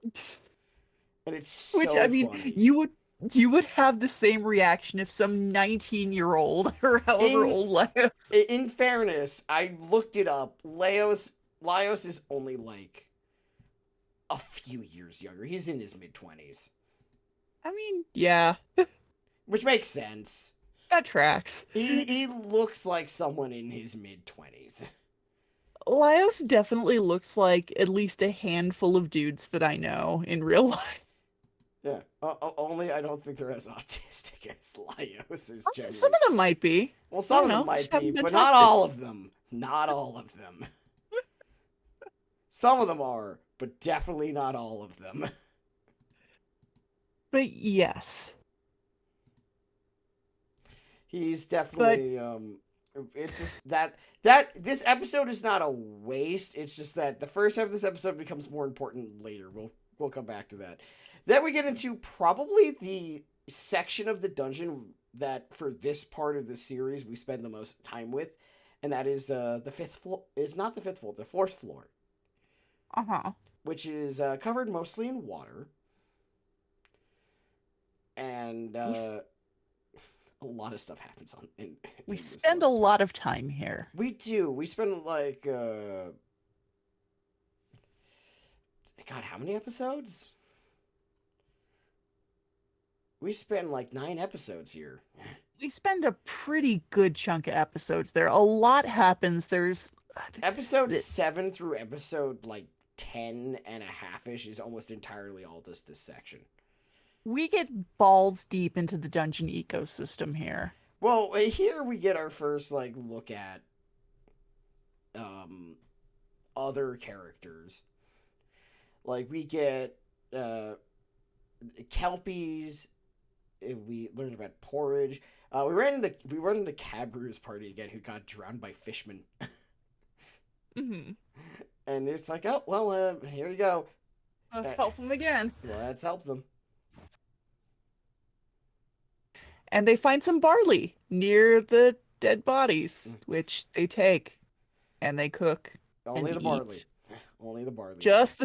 And it's so Which I mean, funny. you would have the same reaction if some 19-year-old or however In old Leos. in fairness, I looked it up. Laios is only like a few years younger. He's in his mid-20s, I mean, yeah, which makes sense. that tracks. He looks like someone in his mid-20s. Leos definitely looks like at least a handful of dudes that I know in real life. Yeah. Only I don't think they're as autistic as Laios is generally. Some of them might be. Well, I some don't of them know, might just be, haven't been but not tested. all of them. Not all of them. Some of them are, but definitely not all of them. But yes. He's definitely it's just that this episode is not a waste. It's just that the first half of this episode becomes more important later. We'll come back to that. Then we get into probably the section of the dungeon that for this part of the series we spend the most time with, and that is the fifth floor. It's not the fifth floor, the fourth floor, Uh-huh. which is covered mostly in water, and a lot of stuff happens We in this spend one. a lot of time here. We do. We spend like God, how many episodes? We spend like 9 episodes here. We spend a pretty good chunk of episodes there. A lot happens. There's Episode th- 7 through episode like 10 and a half-ish is almost entirely all just this section. we get balls deep into the dungeon ecosystem here. Well, here we get our first like look at other characters. Like we get Kelpies. We learned about porridge. We run into Cabru's party again, who got drowned by fishmen. Mm-hmm. And it's like, oh well, here you go. Let's help them again. Let's help them. And they find some barley near the dead bodies, which they take and they cook. Only And the barley. eat. Only the barley. Just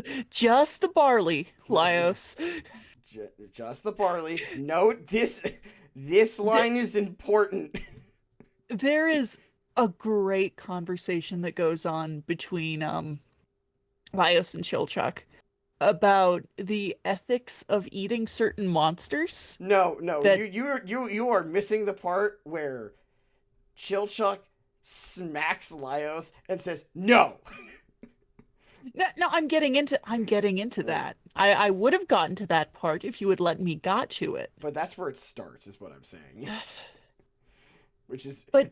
the barley, Laios. Just the barley. Note this line is important. There is a great conversation that goes on between Laios and Chilchuck about the ethics of eating certain monsters. No, That- you are missing the part where Chilchuck smacks Laios and says no. No, I'm getting into that. I would have gotten to that part if you had let me got to it. But that's where it starts, is what I'm saying. Which is But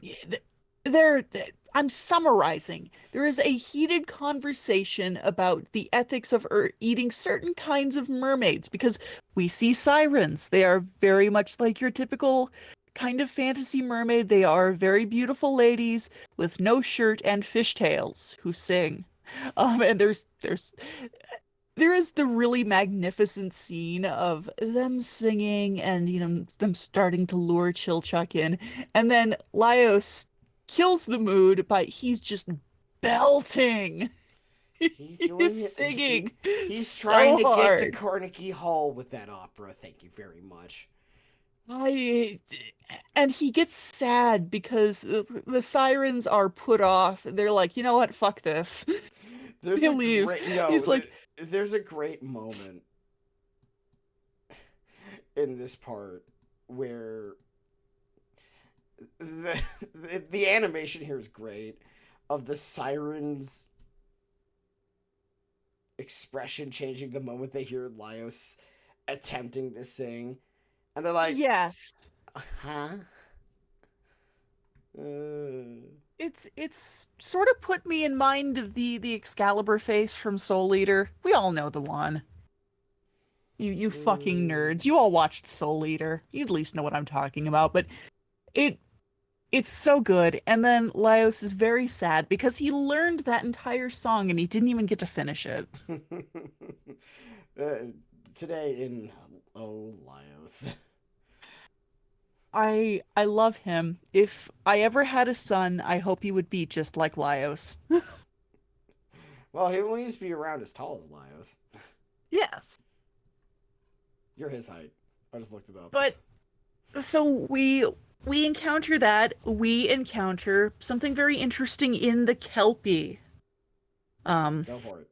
I'm summarizing. There is a heated conversation about the ethics of eating certain kinds of mermaids because we see sirens. They are very much like your typical kind of fantasy mermaid. They are very beautiful ladies with no shirt and fishtails who sing. And there is the really magnificent scene of them singing and them starting to lure Chilchuck in, and then Laios kills the mood by he's just belting. he's doing He's singing. He's so trying to hard. get to Carnegie Hall with that opera. Thank you very much. And he gets sad because the sirens are put off. They're like, you know what? Fuck this. There's He'll a leave. great He's like, there's a great moment in this part where the the animation here is great of the sirens expression changing the moment they hear Laios attempting to sing, and they're like, yes. huh? Uh, It's sort of put me in mind of the Excalibur face from Soul Eater. We all know the one. You fucking nerds. You all watched Soul Eater. You at least know what I'm talking about, but it it's so good. And then Laios is very sad because he learned that entire song and he didn't even get to finish it. uh, today in Laios. I love him. If I ever had a son, I hope he would be just like Laios. Well, he only needs to be around as tall as Laios. Yes. You're his height. I just looked it up. But so we encounter that. We encounter something very interesting in the Kelpie. Go for it.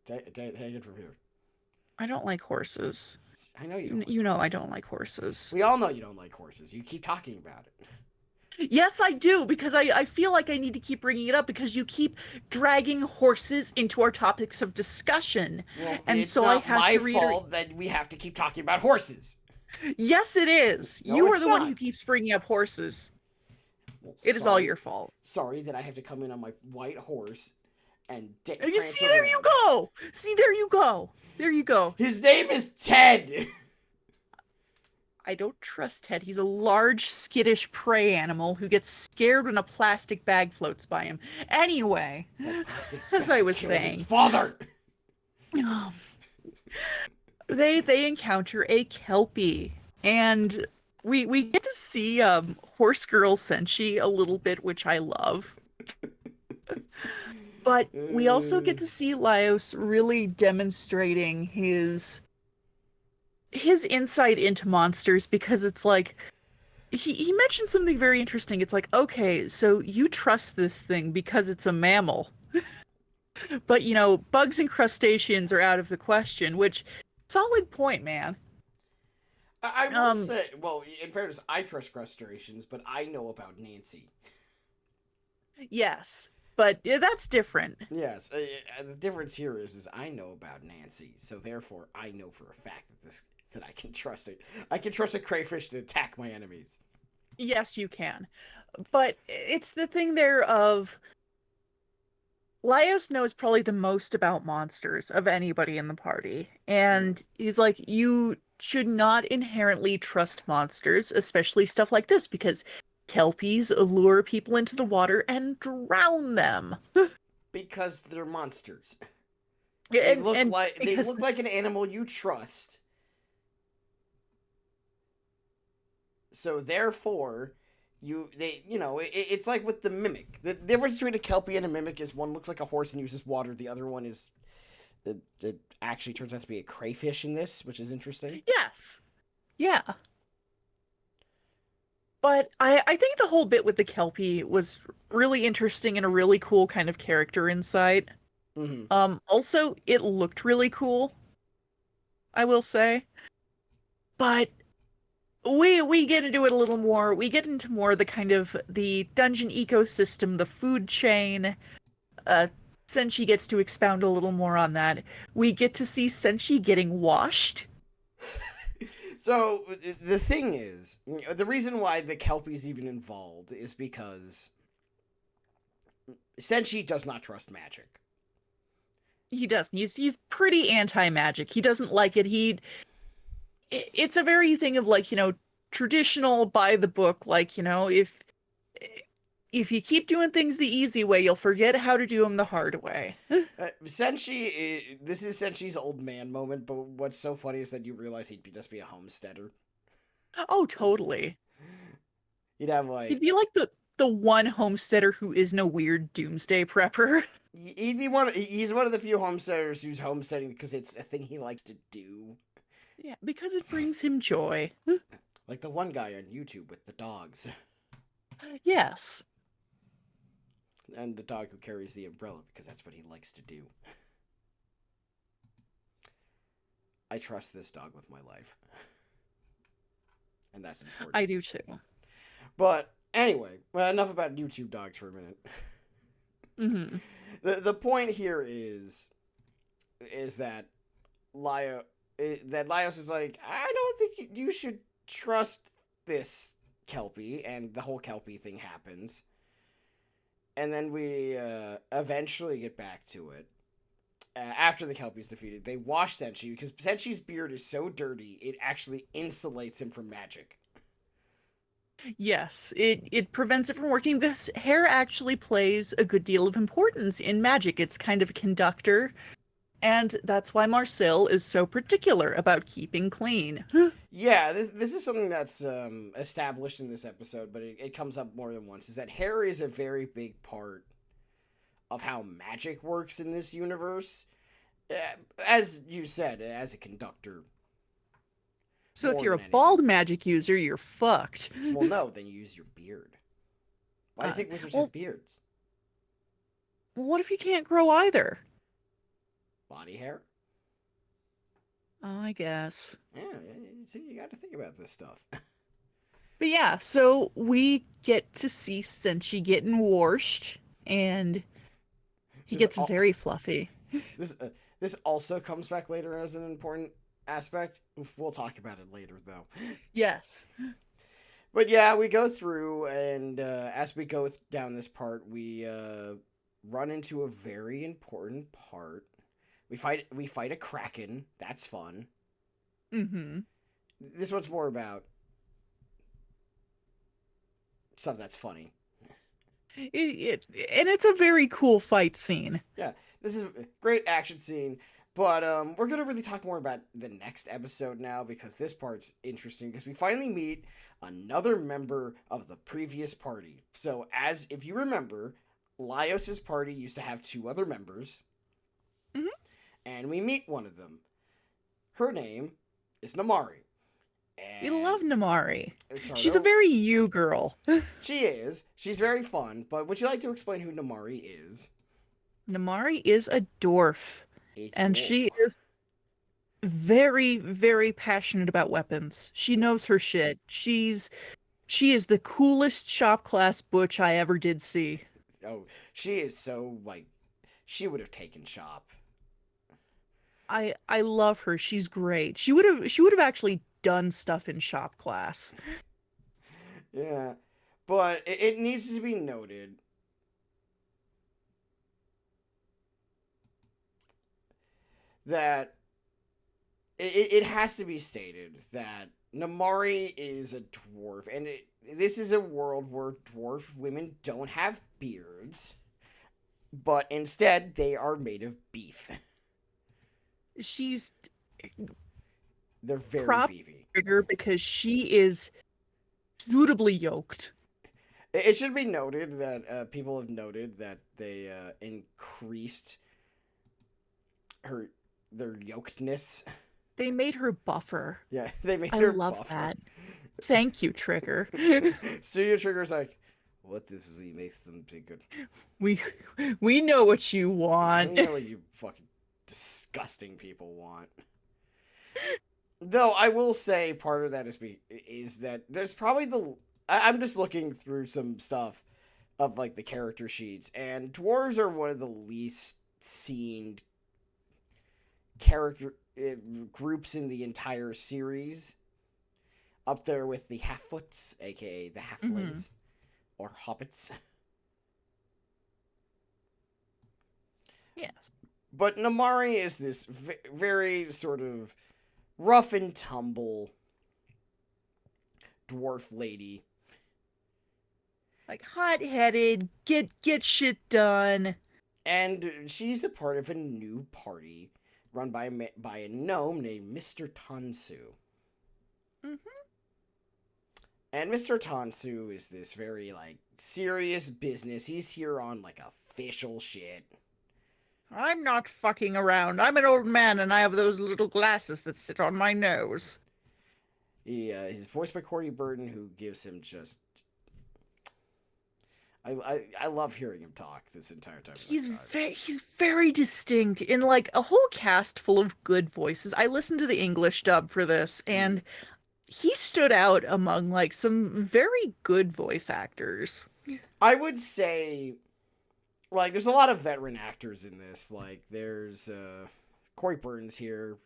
Take it from here. I don't like horses. I know you. Don't like You know horses. I don't like horses. We all know you don't like horses. You keep talking about it. Yes, I do, because I feel like I need to keep bringing it up because you keep dragging horses into our topics of discussion. Well, And it's so not I have my to reiterate. fault that we have to keep talking about horses. Yes, it is. No, You are it's the one not. who keeps bringing up horses. Well, It is all sorry. your fault. Sorry that I have to come in on my white horse and You prance see, there you around. go. See, there you go. There you go. His name is Ted. I don't trust Ted. He's a large, skittish prey animal who gets scared when a plastic bag floats by him. Anyway, as I was Killed saying, his father. they encounter a Kelpie, and we get to see Horse Girl Senshi a little bit, which I love. But we also get to see Laios really demonstrating his insight into monsters, because it's like he mentioned something very interesting. It's like, okay, so you trust this thing because it's a mammal. But bugs and crustaceans are out of the question, which solid point, man. I will say, well, in fairness, I trust crustaceans, but I know about Nancy. Yes, but that's different. Yes, the difference here is I know about Nancy, so therefore I know for a fact that I can trust it. I can trust a crayfish to attack my enemies. Yes, you can. But it's the thing there of Laios knows probably the most about monsters of anybody in the party. And he's like, you should not inherently trust monsters, especially stuff like this, because Kelpies lure people into the water and drown them. Because they're monsters. They They look like an animal you trust. So therefore, it's like with the mimic. The difference between a Kelpie and a mimic is one looks like a horse and uses water. The other one is it actually turns out to be a crayfish in this, which is interesting. Yes. Yeah. But I think the whole bit with the Kelpie was really interesting and a really cool kind of character insight. Mm-hmm. Also, it looked really cool, I will say. But we get into it a little more. We get into more the kind of the dungeon ecosystem, the food chain. Senshi gets to expound a little more on that. We get to see Senshi getting washed. So the thing is, the reason why the Kelpie's even involved is because Senshi does not trust magic. He doesn't. He's pretty anti-magic. He doesn't like it. It's a very thing of like, traditional by the book, like, if you keep doing things the easy way, you'll forget how to do them the hard way. Senshi, this is Senshi's old man moment, but what's so funny is that you realize he'd just be a homesteader. Oh, totally. He'd have like... He'd be like the one homesteader who isn't a weird doomsday prepper. He'd be he's one of the few homesteaders who's homesteading because it's a thing he likes to do. Yeah, because it brings him joy. Like the one guy on YouTube with the dogs. Yes. and the dog who carries the umbrella because that's what he likes to do. I trust this dog with my life. And that's important. I do too. But anyway, well, enough about YouTube dogs for a minute. Mm-hmm. The point here is that Laios is like, I don't think you should trust this Kelpie, and the whole Kelpie thing happens. And then we eventually get back to it. After the Kelpie's defeated, they wash Senshi because Senshi's beard is so dirty it actually insulates him from magic. Yes, it prevents it from working. This hair actually plays a good deal of importance in magic. It's kind of a conductor, and that's why Marcel is so particular about keeping clean. Yeah, this is something that's established in this episode, but it comes up more than once, is that hair is a very big part of how magic works in this universe. As you said, as a conductor. So if More you're a than anything. bald magic user, you're fucked. Well, no, then you use your beard. Why do you think wizards have beards? What if you can't grow either? Body hair? Oh, I guess. Yeah, see, you got to think about this stuff. But yeah, so we get to see Senshi getting washed, and he gets very fluffy. This also comes back later as an important aspect. We'll talk about it later, though. Yes. But yeah, we go through, and as we go down this part, we run into a very important part. We fight a kraken. That's fun. Mm-hmm. This one's more about stuff that's funny. And it's a very cool fight scene. Yeah, this is a great action scene. But we're going to really talk more about the next episode now, because this part's interesting, because we finally meet another member of the previous party. So, if you remember, Laios' party used to have 2 other members. Mm-hmm. And we meet one of them. Her name is Namari. We love Namari. Sardo, She's a very you girl. She is. She's very fun. But would you like to explain who Namari is? Namari is a dwarf. And she is very, very passionate about weapons. She knows her shit. She is the coolest shop class butch I ever did see. Oh, she is so, she would have taken shop. I love her. She's great. She would have actually done stuff in shop class. Yeah. But it needs to be noted that it has to be stated that Namari is a dwarf, and this is a world where dwarf women don't have beards, but instead they are made of beef. They're very beefy. Trigger because she is suitably yoked. It should be noted that people have noted that they increased their yokedness. They made her buffer. Yeah, they made her buffer. I love that. Thank you, Trigger. Studio Trigger's like, what this really makes them be good. We know what you want. We know what you fucking disgusting people want. Though I will say part of that is that there's probably I'm just looking through some stuff of the character sheets, and dwarves are one of the least seen character groups in the entire series, up there with the half-foots, aka the halflings, or hobbits. Yes. But Namari is this very sort of rough and tumble dwarf lady. Hot-headed, get shit done. And she's a part of a new party run by a gnome named Mr. Tansu. Mm-hmm. And Mr. Tansu is this very, serious business. He's here on, official shit. I'm not fucking around. I'm an old man and I have those little glasses that sit on my nose. He's voiced by Corey Burton, who gives him just I love hearing him talk this entire time. He's very distinct in like a whole cast full of good voices. I listened to the English dub for this, Mm. and he stood out among like some very good voice actors. I would say, like, there's a lot of veteran actors in this. Like, there's Corey Burton's here.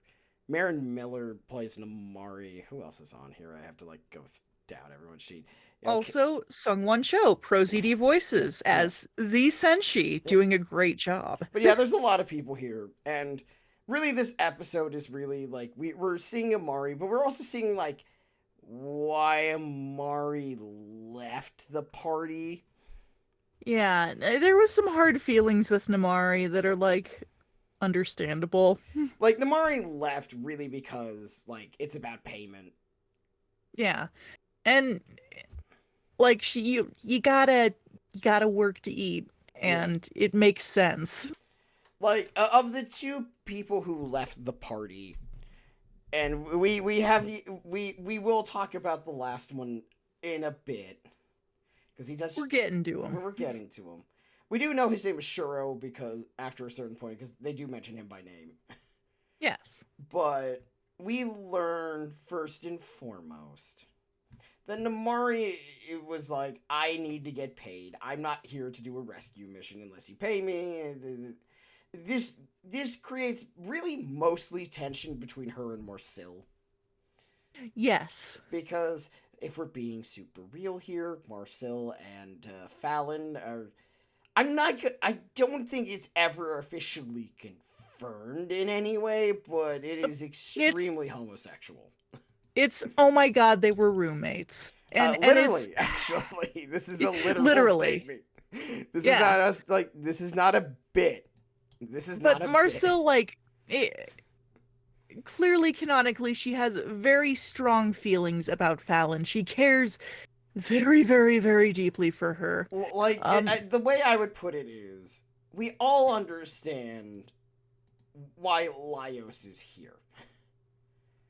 Marin Miller plays Namari. Who else is on here? I have to like go down everyone's sheet. Okay. Also, Sungwon Cho, Pro ZD Voices Yeah. as the Senshi, Yeah. doing a great job. But yeah, there's a lot of people here, and really, this episode is really like we're seeing Amari, but we're also seeing like why Amari left the party. Yeah, there was some hard feelings with Namari that are like understandable. Like Namari left really because like it's about payment. Yeah. And like you gotta work to eat, Yeah. and it makes sense. Like of the two people who left the party, and we will talk about the last one in a bit because he does. We're getting to him. We're getting to him. We do know his name is Shuro because after a certain point, because they do mention him by name. Yes. But we learn first and foremost that Namari was like, I need to get paid. I'm not here to do a rescue mission unless you pay me. This creates really mostly tension between her and Marcel. Yes. Because if we're being super real here, Marcel and Fallon are. I don't think it's ever officially confirmed in any way, but it is extremely homosexual. It's oh my god, they were roommates. And Literally, it's actually, this is a literal literally statement. This Yeah. is not us. Like, this is not a bit. This is not but a Marcel like clearly canonically she has very strong feelings about Fallon. She cares very, very, very deeply for her. bit. Like, Um the way I would put it is, we all understand why Laios is here.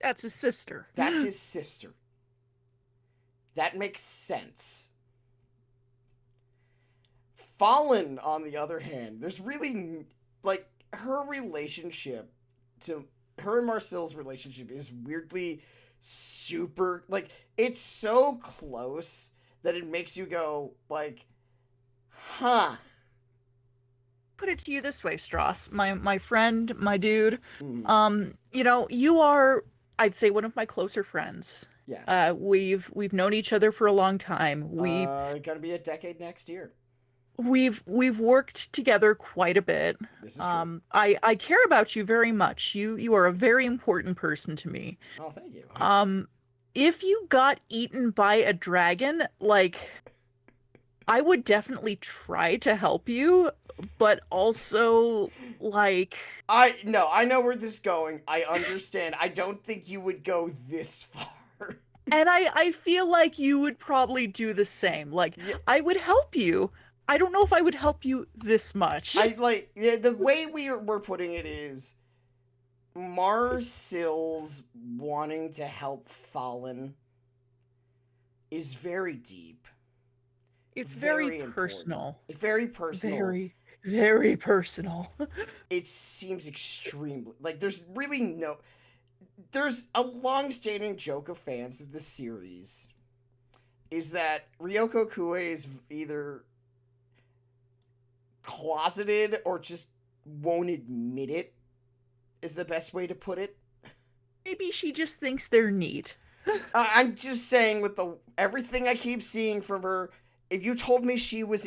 that's his sister. That's his sister. That makes sense. Fallen, on the other hand, there's really like her relationship to her and Marcel's relationship is weirdly super like it's so close that it makes you go like, huh. Put it to you this way, Stross, my friend, my dude. Mm, You are, I'd say, one of my closer friends. yes. We've known each other for a long time. Gonna be a decade next year. We've worked together quite a bit. This is true. I care about you very much. You are a very important person to me. Oh, thank you. If you got eaten by a dragon, like I would definitely try to help you, but also like I know where this is going. I understand. I don't think you would go this far. and I feel like you would probably do the same. Like Yeah. I would help you. I don't know if I would help you this much. The way we're putting it is Marcel's wanting to help Fallen is very deep. It's very very important. personal. It's very personal. Very, very personal. It seems extremely like there's really no there's a long-standing joke of fans of this series is that Ryoko Kue is either closeted or just won't admit it is the best way to put it. Maybe she just thinks they're neat. I'm just saying with the everything I keep seeing from her, if you told me she was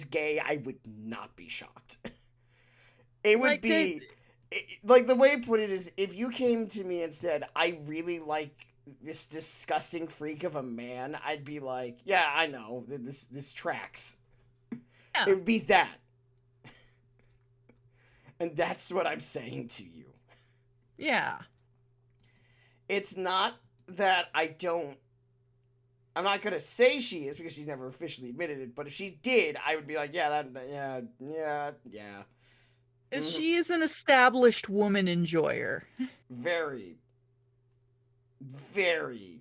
gay, I would not be shocked. It would Like be like the way I put it is if you came to me and said I really like this disgusting freak of a man, I'd be like, yeah, I know this tracks. Yeah. It would be that. And that's what I'm saying to you. Yeah. It's not that I'm not gonna say she is because she's never officially admitted it, but if she did, I would be like, yeah, yeah. She is an established woman enjoyer. Very, very,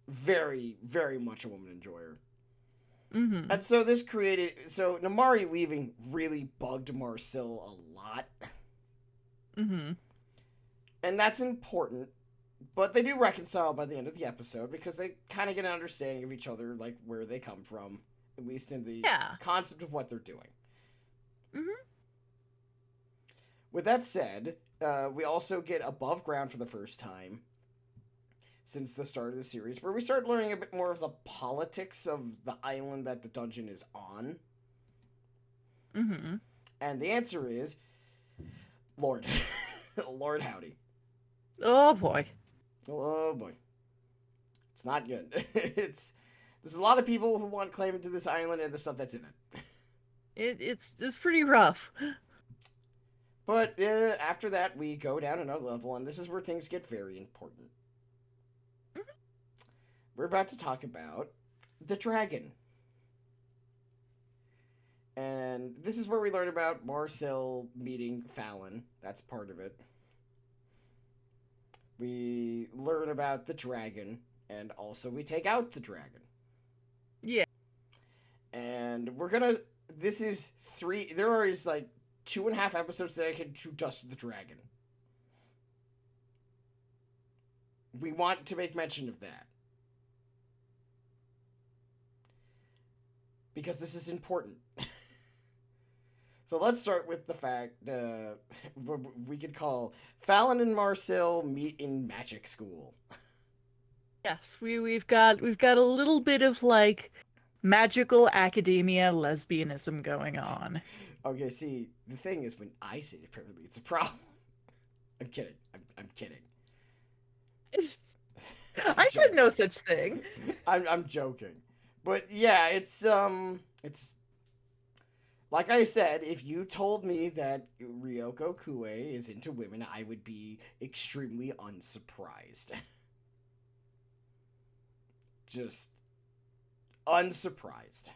very, very much a woman enjoyer. Mm-hmm. And so this created, so Namari leaving really bugged Marcel a lot. Mm-hmm. And that's important. But they do reconcile by the end of the episode because they kind of get an understanding of each other, like where they come from, at least in the Yeah. concept of what they're doing. Mm-hmm. With that said, we also get above ground for the first time since the start of the series, where we start learning a bit more of the politics of the island that the dungeon is on. Mm-hmm. And the answer is Lord. Lord Howdy. Oh boy. Oh boy. It's not good. There's a lot of people who want claim to this island and the stuff that's in it. It's pretty rough. But after that, we go down another level, and this is where things get very important. We're about to talk about the dragon. And this is where we learn about Marcel meeting Fallon. That's part of it. We learn about the dragon, and also we take out the dragon. Yeah. And we're gonna. This is three. There is like 2.5 episodes dedicated to just the dragon. We want to make mention of that. Because this is important. So let's start with the fact we could call Fallon and Marcel meet in magic school. Yes, we've got a little bit of like magical academia lesbianism going on. Okay, see, the thing is, when I say it, apparently it's a problem. I'm kidding. I'm kidding. I said no such thing. I'm joking. But yeah, it's like I said, if you told me that Ryoko Kue is into women, I would be extremely unsurprised. Just unsurprised.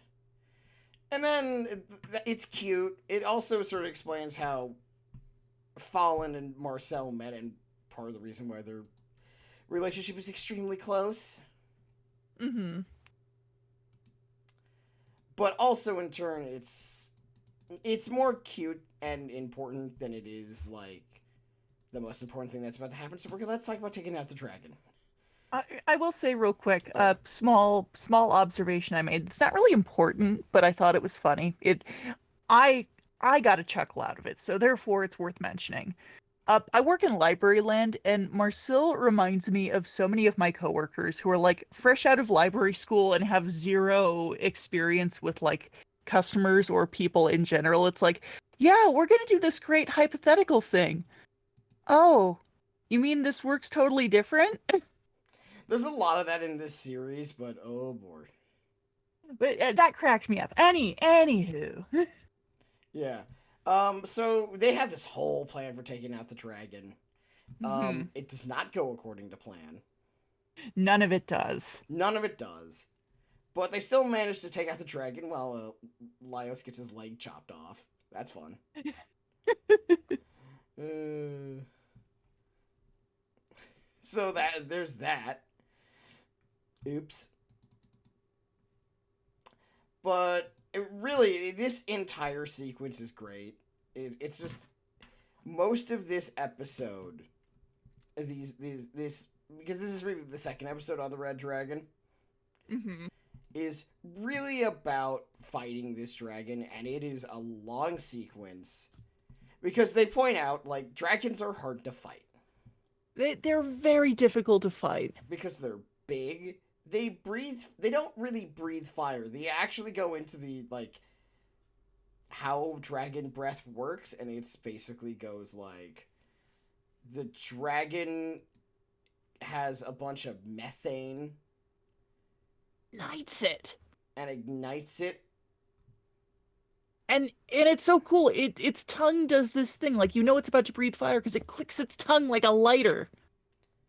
And then it's cute. It also sort of explains how Fallon and Marcel met, and part of the reason why their relationship is extremely close. Mm-hmm. But also, in turn, it's more cute and important than it is like the most important thing that's about to happen. So let's talk about taking out the dragon. I will say real quick, small observation I made. It's not really important, but I thought it was funny. I got a chuckle out of it, so therefore it's worth mentioning. I work in library land, and Marcel reminds me of so many of my coworkers who are like fresh out of library school and have zero experience with like customers or people in general. It's like, yeah, we're gonna do this great hypothetical thing. Oh, you mean this works totally different? There's a lot of that in this series, but oh boy. But that cracked me up. Anywho. Yeah. So they have this whole plan for taking out the dragon. Mhm. It does not go according to plan. None of it does. None of it does. But they still manage to take out the dragon while Laios gets his leg chopped off. That's fun. So there's that. Oops. But really, this entire sequence is great. It's just most of this episode, this because this is really the second episode on the Red Dragon, Mm-hmm. is really about fighting this dragon, and it is a long sequence because they point out like dragons are hard to fight They're very difficult to fight. because they're big. They don't really breathe fire. They actually go into the like how dragon breath works, and it's basically goes like the dragon has a bunch of methane Ignites it. and ignites it. And it's so cool. Its tongue does this thing, like you know it's about to breathe fire because it clicks its tongue like a lighter.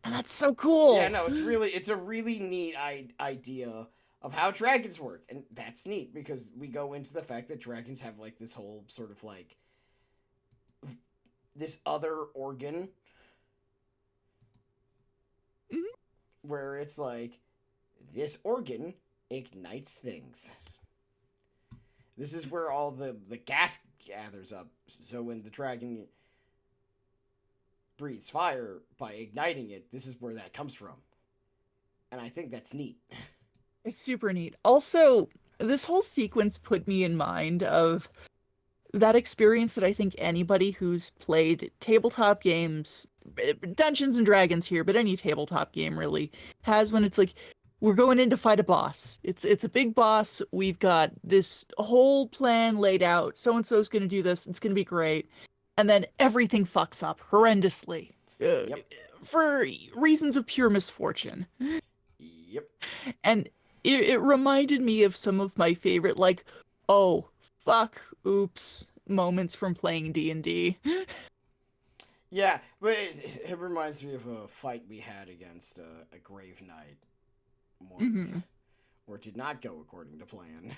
And that's so cool. Yeah, no, it's a really neat idea of how dragons work, and that's neat because we go into the fact that dragons have like this whole sort of like this other organ Mhm. where it's like this organ ignites things. This is where all the gas gathers up. So when the dragon breathes fire by igniting it, this is where that comes from. And I think that's neat. It's super neat. Also, this whole sequence put me in mind of that experience that I think anybody who's played tabletop games, Dungeons and Dragons here, but any tabletop game really has when it's like we're going in to fight a boss. It's a big boss. We've got this whole plan laid out. So and so's going to do this. It's going to be great. And then everything fucks up horrendously. Yep. For reasons of pure misfortune. Yep. And it reminded me of some of my favorite, like, oh, fuck, oops, moments from playing D&D. Yeah, but it reminds me of a fight we had against a Grave Knight once, where it did not go according to plan.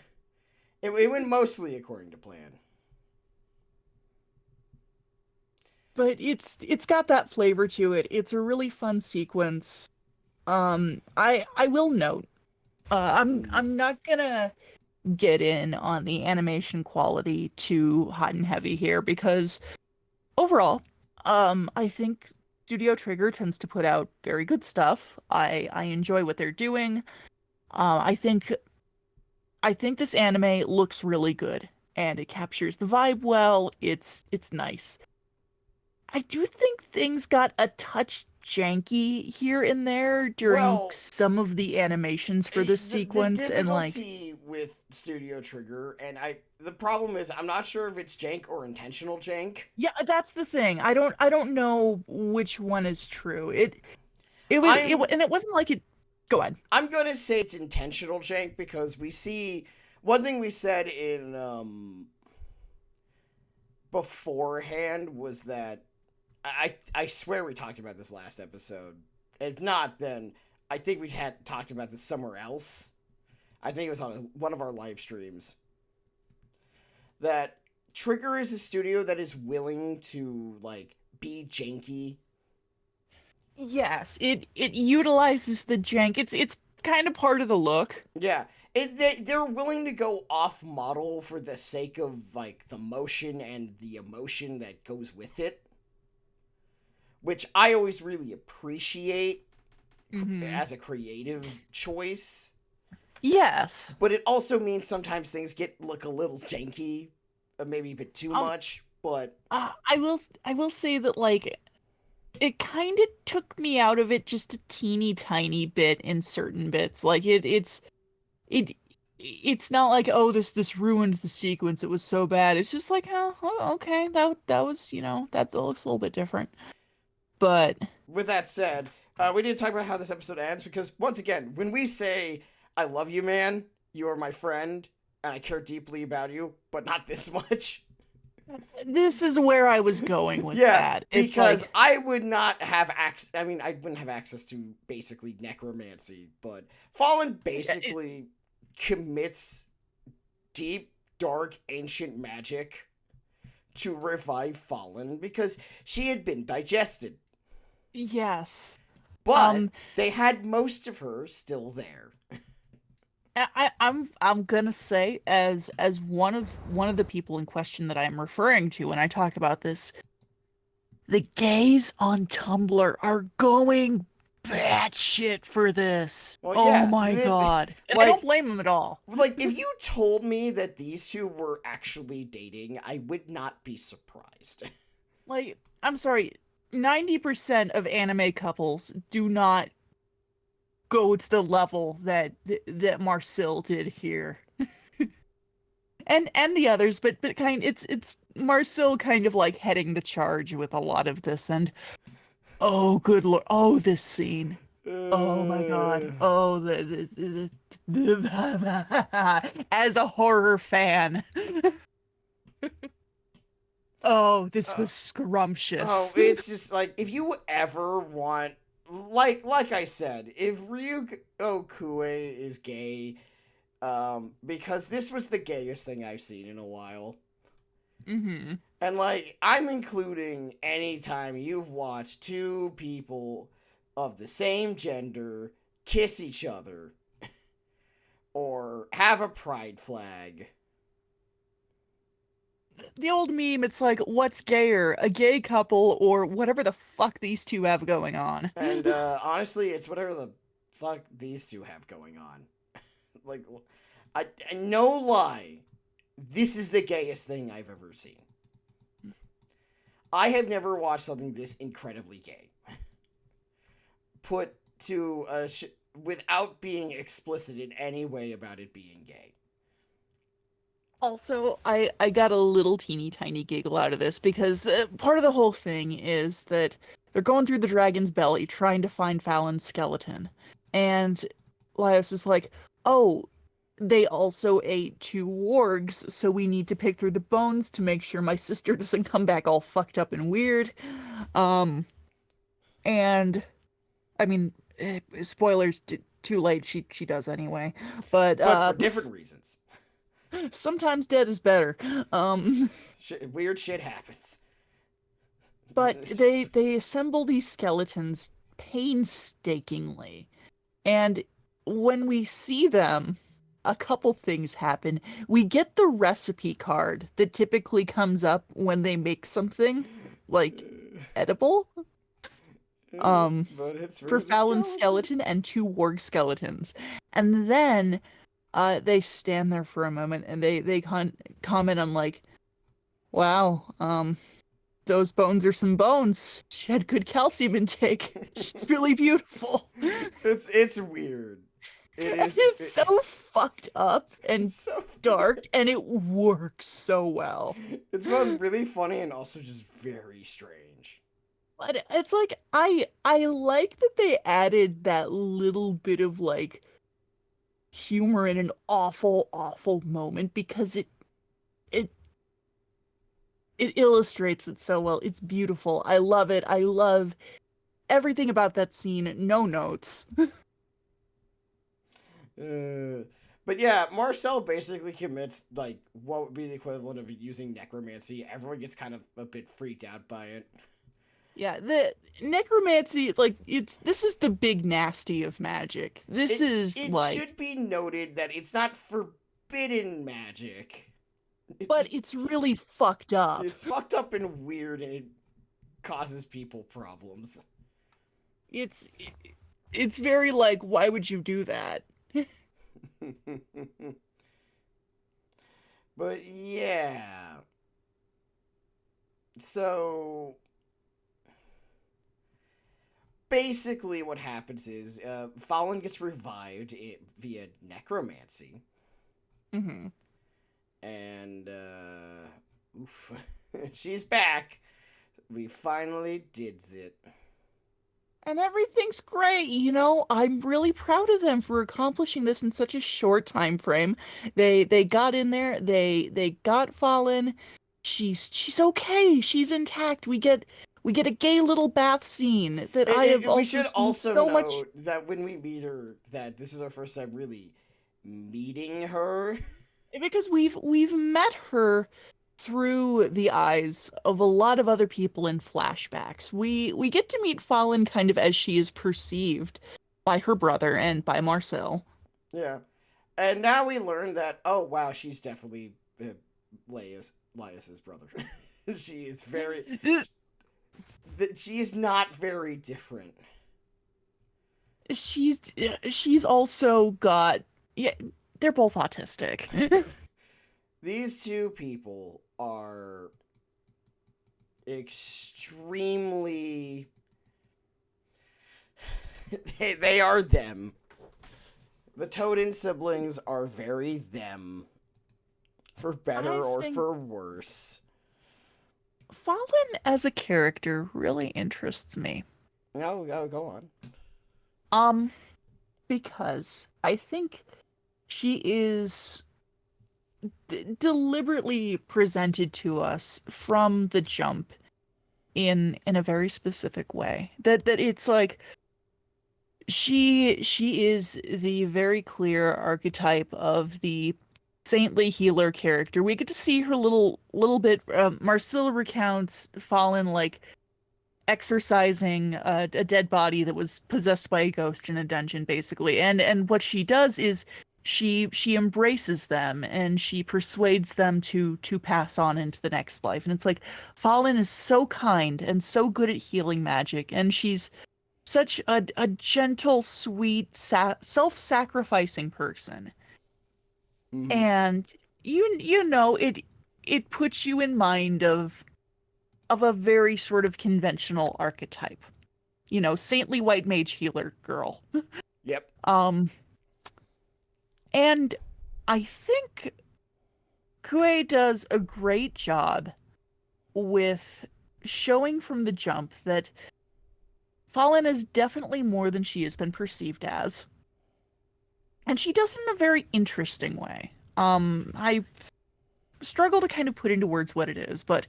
It went mostly according to plan. But it's got that flavor to it. It's a really fun sequence. I will note, I'm not gonna get in on the animation quality too hot and heavy here because overall, I think Studio Trigger tends to put out very good stuff. I enjoy what they're doing. I think this anime looks really good and it captures the vibe well. It's nice. I do think things got a touch janky here and there during some of the animations for this sequence, the and like difficulty with Studio Trigger, and the problem is I'm not sure if it's jank or intentional jank. Yeah, that's the thing. I don't know which one is true. It and it wasn't like it. Go ahead. I'm gonna say it's intentional jank because we see one thing we said in beforehand was that I swear we talked about this last episode. If not, then I think we had talked about this somewhere else. I think it was on one of our live streams. That Trigger is a studio that is willing to like be janky. Yes, it utilizes the jank. It's kind of part of the look. Yeah. They're willing to go off model for the sake of like the motion and the emotion that goes with it, which I always really appreciate as a creative choice. Yes, but it also means sometimes things look a little janky, maybe a bit too much. But I will say that like it kind of took me out of it just a teeny tiny bit in certain bits. Like it's not like, oh, this ruined the sequence. It was so bad. It's just like, oh okay, that was, that looks a little bit different. But with that said, we need to talk about how this episode ends because once again, when we say I love you, man, you are my friend, and I care deeply about you, but not this much. This is where I was going with that. Because I would not have access. I mean, I wouldn't have access to basically necromancy, but Fallen basically commits deep, dark, ancient magic to revive Fallen because she had been digested. Yes. But they had most of her still there. I'm gonna say as one of the people in question that I'm referring to when I talk about this, the gays on Tumblr are going batshit for this. Well, yeah, oh my god. And like, I don't blame them at all. Like, if you told me that these two were actually dating, I would not be surprised. Like, I'm sorry, 90% of anime couples do not go to the level that Marcel did here. and the others, but it's Marcel kind of like heading the charge with a lot of this, and oh good lord, oh this scene. Oh my god. Oh the as a horror fan. Oh, this was scrumptious. Oh, it's just like if you ever want like I said, if Ryuko Kue is gay, because this was the gayest thing I've seen in a while. Mm-hmm. And like I'm including anytime you've watched two people of the same gender kiss each other or have a pride flag the old meme, it's like, what's gayer, a gay couple or whatever the fuck these two have going on? And honestly, it's whatever the fuck these two have going on. Like, no lie, this is the gayest thing I've ever seen. I have never watched something this incredibly gay. Put to without being explicit in any way about it being gay. Also, I got a little teeny tiny giggle out of this because part of the whole thing is that they're going through the dragon's belly trying to find Fallon's skeleton. And Laios is like, oh, they also ate two wargs, so we need to pick through the bones to make sure my sister doesn't come back all fucked up and weird. And I mean, spoilers, too late, she does anyway. But for different reasons. Sometimes dead is better. Weird shit happens. But they assemble these skeletons painstakingly. And when we see them, a couple things happen. We get the recipe card that typically comes up when they make something like edible. But it's For Fallon's skeleton and two warg skeletons. And then they stand there for a moment and they comment on like, wow, those bones are some bones. She had good calcium intake. She's really beautiful. It's weird. It's so fucked up and so dark, and it works so well. It's both really funny and also just very strange. But it's like I like that they added that little bit of like humor in an awful moment because it illustrates it so well. It's beautiful. I love it. I love everything about that scene. No notes. But yeah, Marcel basically commits like what would be the equivalent of using necromancy. Everyone gets kind of a bit freaked out by it. Yeah, the necromancy, like, this is the big nasty of magic. It should be noted that it's not forbidden magic. But it's really fucked up. It's fucked up and weird, and it causes people problems. It's very like, why would you do that? But yeah. So basically what happens is Fallon gets revived via necromancy. Mm-hmm. And oof. She's back. We finally did it. And everything's great, you know? I'm really proud of them for accomplishing this in such a short time frame. They got in there, they got Fallon. She's okay. She's intact. We get a gay little bath scene that I have also we should seen also so note much that when we meet her, that this is our first time really meeting her. because we've met her through the eyes of a lot of other people in flashbacks. We get to meet Fallon kind of as she is perceived by her brother and by Marcel. Yeah. And now we learn that, oh wow, she's definitely Laius's brother. She is very she is not very different. She's also got, yeah, they're both autistic. These two people are extremely they are them. The Toadin siblings are very them. For better or for worse. Fallon as a character really interests me. No, go on. Because I think she is deliberately presented to us from the jump in a very specific way. That it's like she is the very clear archetype of the saintly healer character. We get to see her little bit. Marcel recounts Fallon like exorcising a dead body that was possessed by a ghost in a dungeon, basically. And what she does is she embraces them and she persuades them to pass on into the next life. And it's like Fallen is so kind and so good at healing magic, and she's such a gentle, sweet, self-sacrificing person. Hmm. And you know it puts you in mind of a very sort of conventional archetype. You know, saintly white mage healer girl. Yep. Um and I think Kue does a great job with showing from the jump that Fallen is definitely more than she has been perceived as. And she does it in a very interesting way. I struggle to kind of put into words what it is, but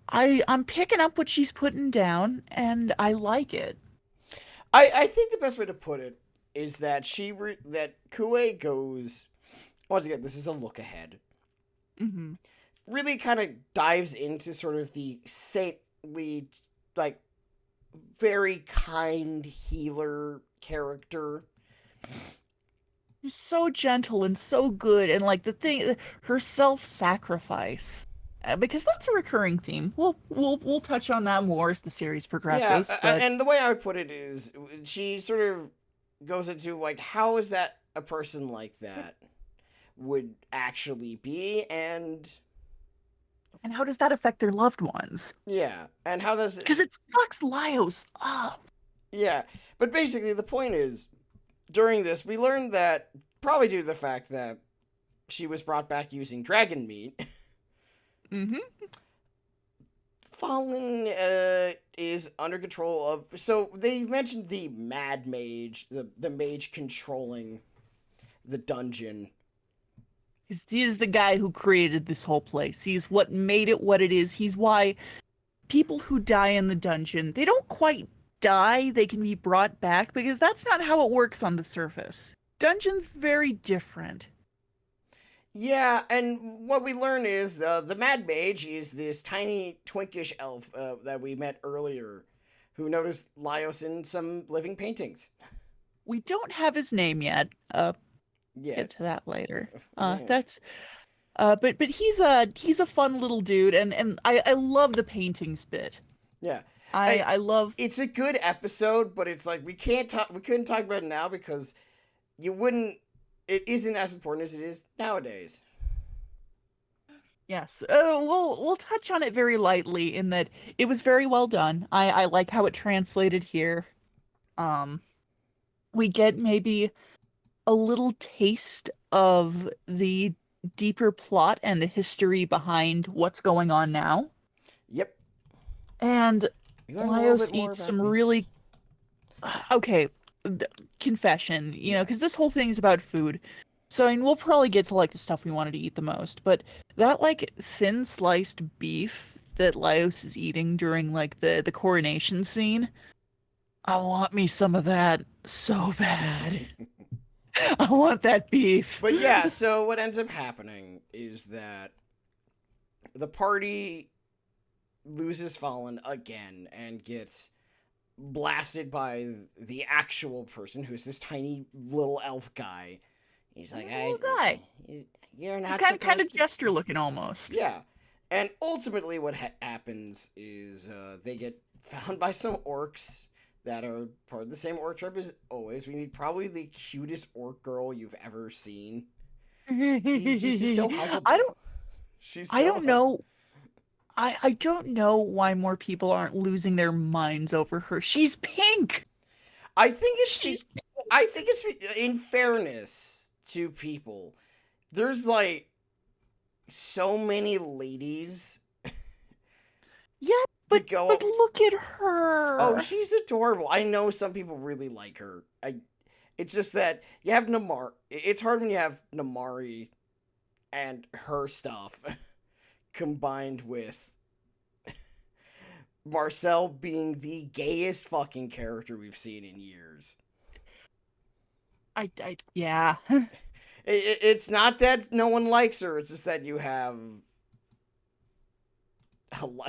I'm picking up what she's putting down, and I like it. I think the best way to put it is that that Kue goes once again. This is a look ahead. Hmm. Really kind of dives into sort of the saintly, like very kind healer character. She's so gentle and so good, and like the thing, her self-sacrifice, because that's a recurring theme. We'll touch on that more as the series Yeah, progresses, but and the way I would put it is, she sort of goes into like, how is that a person like that would actually be, and how does that affect their loved ones? yeah, and how does it, Because it fucks Laios up. yeah, but basically the point is, during this we learned that probably due to the fact that she was brought back using dragon meat. Hmm. Fallen is under control of. So they mentioned the Mad Mage, the mage controlling the dungeon. He's the guy who created this whole place. He's what made it what it is. He's why people who die in the dungeon, they don't quite die, they can be brought back, because that's not how it works on the surface. Dungeon's very different. Yeah, and what we learn is the Mad Mage is this tiny twinkish elf that we met earlier, who noticed Laios in some living paintings. We don't have his name yet. Yeah, Get to that later. yeah, That's but he's a fun little dude, and I love the paintings bit. yeah. I I love. It's a good episode, but it's like we couldn't talk about it now because you wouldn't. It isn't as important as it is nowadays. Yes, we'll touch on it very lightly in that it was very well done. I like how it translated here. Um, we get maybe a little taste of the deeper plot and the history behind what's going on now. Yep. And You learn a little Laios bit more eats about some these. really okay, confession, Yeah. because this whole thing is about food. So, I mean, we'll probably get to like the stuff we wanted to eat the most, but that like thin sliced beef that Laios is eating during like the coronation scene, I want me some of that so bad. I want that beef. But yeah, so what ends up happening is that the party loses Fallen again and gets blasted by the actual person, who's this tiny little elf guy. He's like, Little guy. you're He's not kind of supposed to. jester looking almost. Yeah. And ultimately, what happens is they get found by some orcs that are part of the same orc tribe as always. We need probably the cutest orc girl you've ever seen. She's so huggable. I don't She's I so don't know. I don't know why more people aren't losing their minds over her. She's pink. I think She's in fairness to people. There's like so many ladies yeah, to but go. but look at her. Oh, she's adorable. I know some people really like her. It's just that you have Namar. It's hard when you have Namari and her stuff combined with Marcel being the gayest fucking character we've seen in years. Yeah. It's not that no one likes her. It's just that you have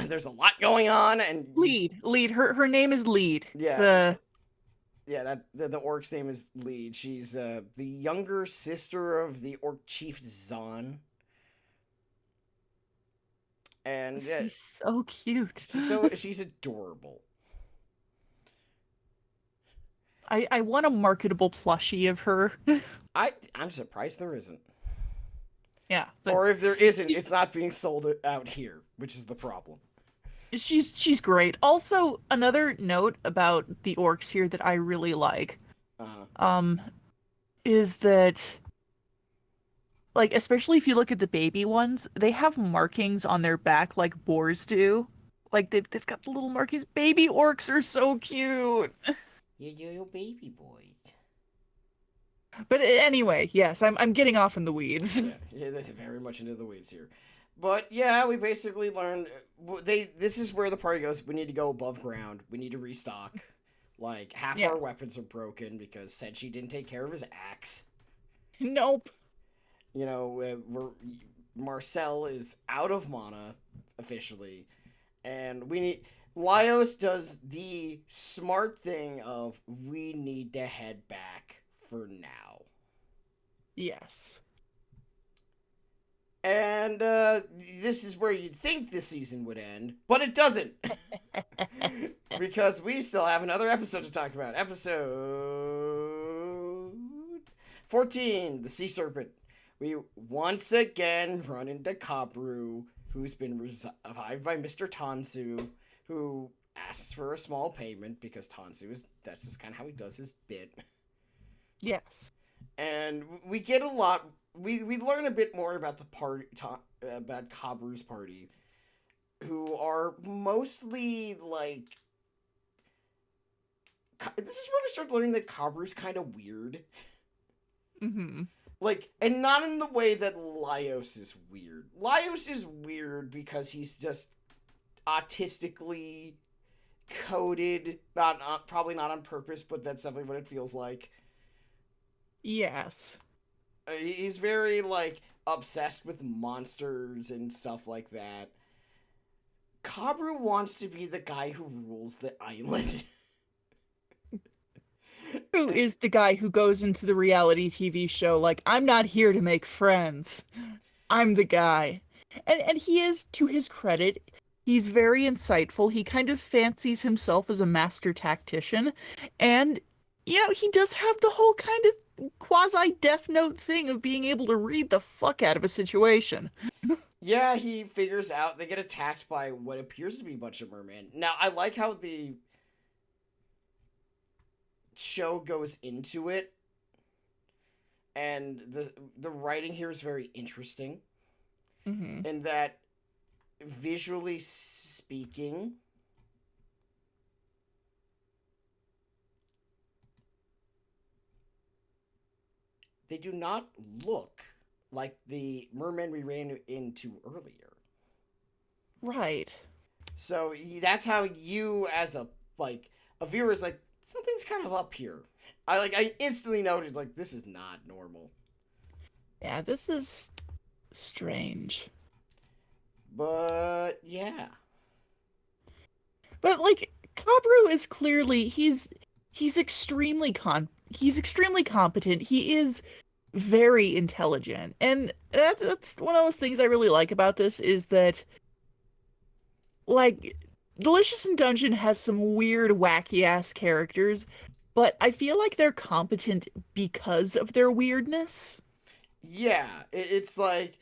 there's a lot going on, and Lead. Her name is Lead. yeah, The Yeah, the orc's name is Lead. She's the younger sister of the orc chief Zahn, and She's so cute. she's adorable. I want a marketable plushie of her. I'm surprised there isn't. Yeah, but Or if there isn't, she's it's not being sold out here, which is the problem. she's great. Also, another note about the orcs here that I really like, Uh, um, is that like especially if you look at the baby ones, they have markings on their back like boars do. Like they've got the little markings. Baby orcs are so cute. you baby boys. But anyway, yes, I'm getting off in the weeds. Yeah, they're very much into the weeds here. But yeah, we basically learned this is where the party goes. We need to go above ground. We need to restock. Like half our Yes. weapons are broken because Senshi didn't take care of his axe. Nope. You know, Marcel is out of mana officially, and we need Laios does the smart thing of we need to head back for now. Yes. And this is where you'd think this season would end, but it doesn't. Because we still have another episode to talk about. Episode 14, The Sea Serpent. We once again run into Kabru, who's been revived by Mr. Tansu, who asks for a small payment because that's just kind of how he does his bit. Yes. And we get a lot. We learn a bit more about the party, about Kabru's party, who are mostly like. This is where we start learning that Kabru's kind of weird. Mm-hmm. Like, and not in the way that Laios is weird. Laios is weird because he's just autistically coded. Probably not on purpose, but that's definitely what it feels like. Yes. He's very, like, obsessed with monsters and stuff like that. Kabru wants to be the guy who rules the island. Who is the guy who goes into the reality TV show like, I'm not here to make friends. I'm the guy. And he is, to his credit, he's very insightful. He kind of fancies himself as a master tactician. And, you know, he does have the whole kind of quasi Death Note thing of being able to read the fuck out of a situation. Yeah, he figures out they get attacked by what appears to be a bunch of mermen. Now, I like how the show goes into it, and the writing here is very interesting. Mm-hmm. In that, visually speaking, they do not look like the mermen we ran into earlier. Right. So that's how you, as a viewer, is like, something's kind of up here. I instantly noted, like, this is not normal. Yeah, this is strange. But yeah. But like Kabru is clearly he's extremely competent. He is very intelligent. And that's one of those things I really like about this is that like Delicious in Dungeon has some weird wacky ass characters, but I feel like they're competent because of their weirdness. Yeah, it's like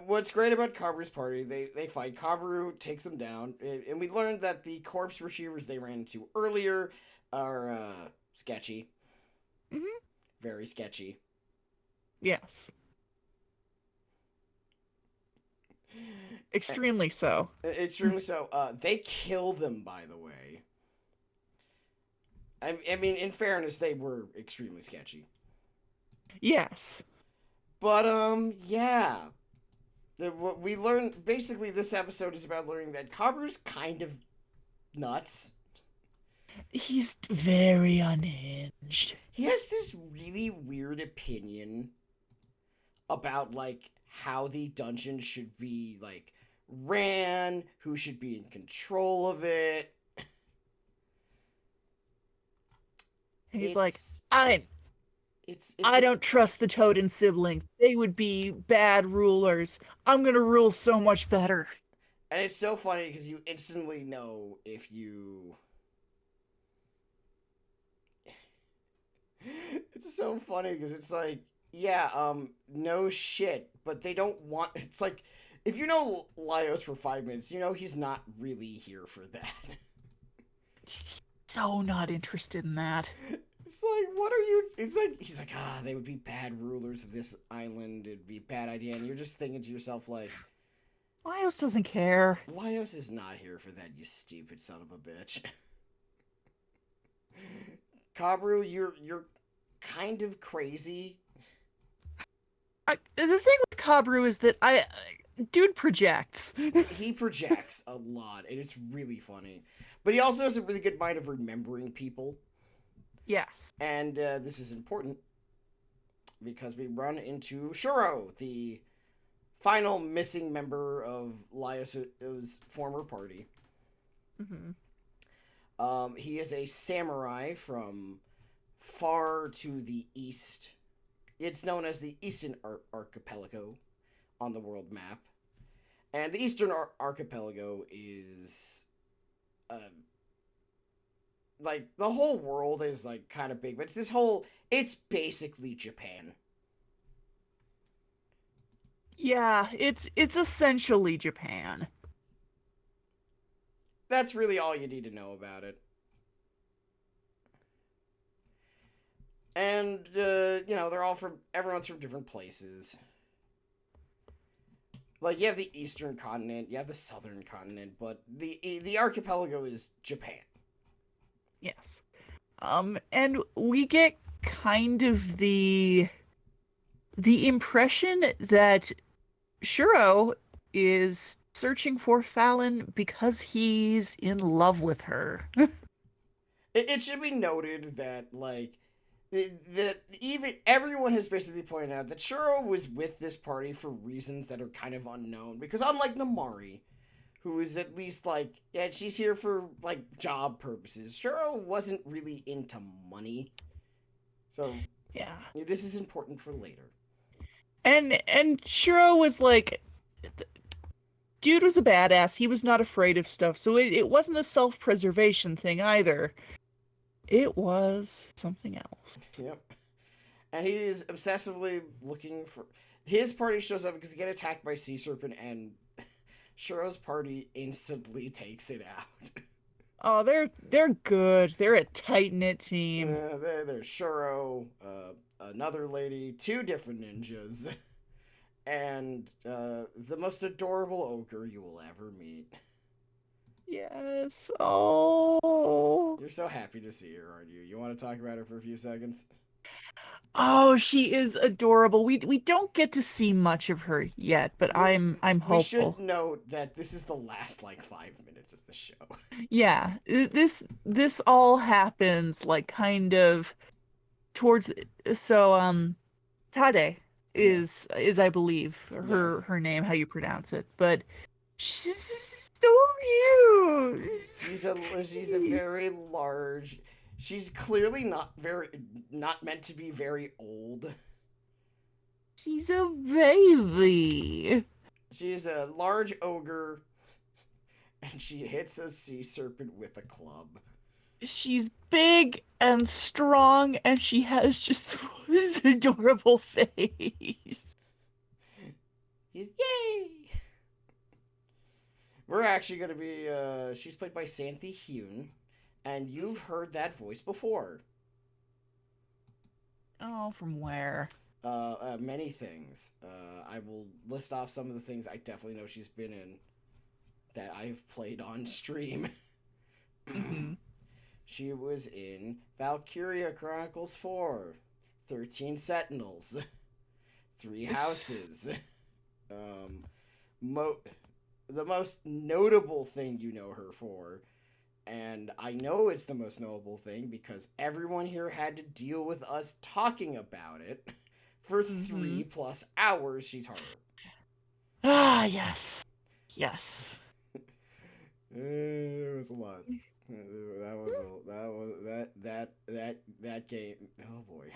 what's great about Kabru's party. They fight. Kabru takes them down, and we learned that the corpse retrievers they ran into earlier are sketchy, Mm-hmm. very sketchy. Yes. Extremely so. Extremely so. They kill them, by the way. I mean, in fairness, they were extremely sketchy. Yes. But yeah. What we learned basically this episode is about learning that Kabru's kind of nuts. He's very unhinged. He has this really weird opinion about like how the dungeon should be like ran, who should be in control of it. He's like, It's I it's I don't trust the Toad siblings. They would be bad rulers. I'm gonna rule so much better. and it's so funny because you instantly know if you. It's so funny because it's like, yeah, no shit, but they don't want. It's like, if you know Laios for 5 minutes, you know he's not really here for that. So not interested in that. It's like, what are you? It's like he's like, they would be bad rulers of this island. It'd be a bad idea, and you're just thinking to yourself like, Laios doesn't care. Laios is not here for that. You stupid son of a bitch. Kabru, you're kind of crazy. The thing with Kabru is that dude projects. He projects a lot, and it's really funny. But he also has a really good mind of remembering people. Yes. And this is important because we run into Shuro, the final missing member of Laios' former party. Mm-hmm. He is a samurai from far to the east. It's known as the Eastern Archipelago on the world map. And the Eastern Archipelago is like the whole world is like kind of big, but it's basically Japan. Yeah, it's essentially Japan. That's really all you need to know about it. And everyone's from different places. Like you have the eastern continent, you have the southern continent, but the archipelago is Japan. Yes. And we get kind of the impression that Shuro is searching for Fallon because he's in love with her. It should be noted that that even everyone has basically pointed out that Shuro was with this party for reasons that are kind of unknown. Because unlike Namari, who is at least like, yeah, she's here for like job purposes, Shuro wasn't really into money. So Yeah. this is important for later. And Shuro was like, dude was a badass. He was not afraid of stuff. So it wasn't a self-preservation thing either. It was something else. Yep. And he is obsessively looking for. His party shows up because they get attacked by Sea Serpent, and Shuro's party instantly takes it out. Oh, they're good. They're a tight knit team. There's Shuro, another lady, two different ninjas, and the most adorable ogre you will ever meet. Yes. Oh. You're so happy to see her, aren't you? You want to talk about her for a few seconds? Oh, she is adorable. We don't get to see much of her yet, but I'm hopeful. We should note that this is the last 5 minutes of the show. Yeah, this all happens like kind of towards Tade is I believe her name, how you pronounce it, but she's so cute. She's a very large. She's clearly not meant to be very old. She's a baby. She's a large ogre, and she hits a sea serpent with a club. She's big and strong, and she has just this adorable face. Yay! We're actually going to be, she's played by Santhy Hune, and you've heard that voice before. Oh, from where? Many things. I will list off some of the things I definitely know she's been in that I've played on stream. Mm-hmm. She was in Valkyria Chronicles 4, 13 Sentinels, 3 Houses. The most notable thing you know her for, and I know it's the most notable thing because everyone here had to deal with us talking about it for 3+ hours. She's harder. Ah, yes. Yes. It was a lot. That game. Oh boy.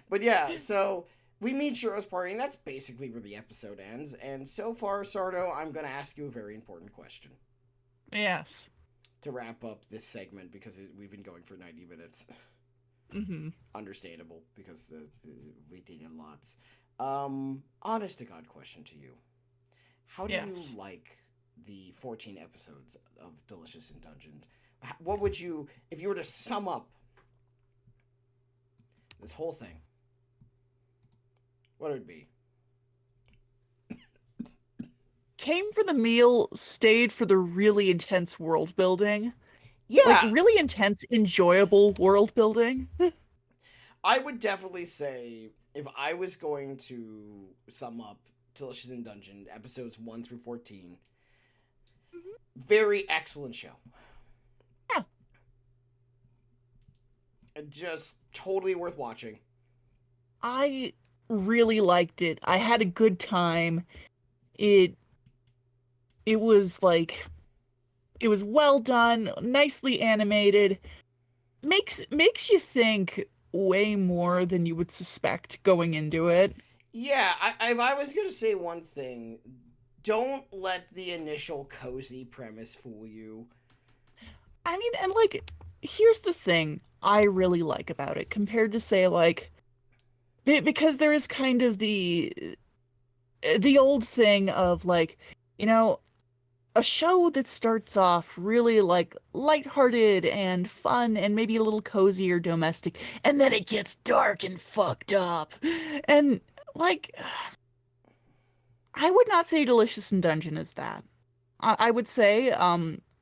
But yeah, so we meet Shiro's party, and that's basically where the episode ends. And so far, Sardo, I'm gonna ask you a very important question Yes. to wrap up this segment because we've been going for 90 minutes. Mm-hmm. Understandable because we did a lots. Honest to God question to you: how do Yes. you like the 14 episodes of Delicious in Dungeons? What would you, if you were to sum up this whole thing? What it would be? Came for the meal, stayed for the really intense world building. Like, Yeah, really intense, enjoyable world building. I would definitely say if I was going to sum up Delicious in Dungeon episodes 1 through 14, very excellent show. Yeah. Just totally worth watching. I really liked it. I had a good time. It was like it was well done, nicely animated. Makes you think way more than you would suspect going into it. Yeah, if I was going to say one thing, don't let the initial cozy premise fool you. I mean, and like here's the thing I really like about it compared to say like because there is kind of the old thing of like, you know, a show that starts off really like lighthearted and fun and maybe a little cozy or domestic, and then it gets dark and fucked up. And like, I would not say Delicious in Dungeon is that. I would say,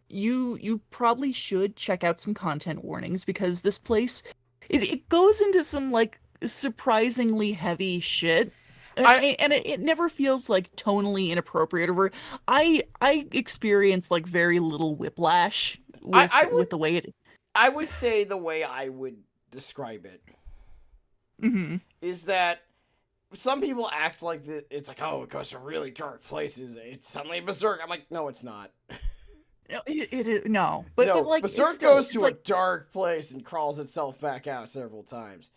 you probably should check out some content warnings because this place, it goes into some like surprisingly heavy shit. And it never feels like tonally inappropriate or I experience like very little whiplash I with would the way it. I would say the way I would describe it Mm-hmm. is that some people act like it's like, oh, it goes to really dark places. It's suddenly berserk. I'm like, no, it's not. No, it is no, No, but like berserk still, goes it's to a like dark place and crawls itself back out several times.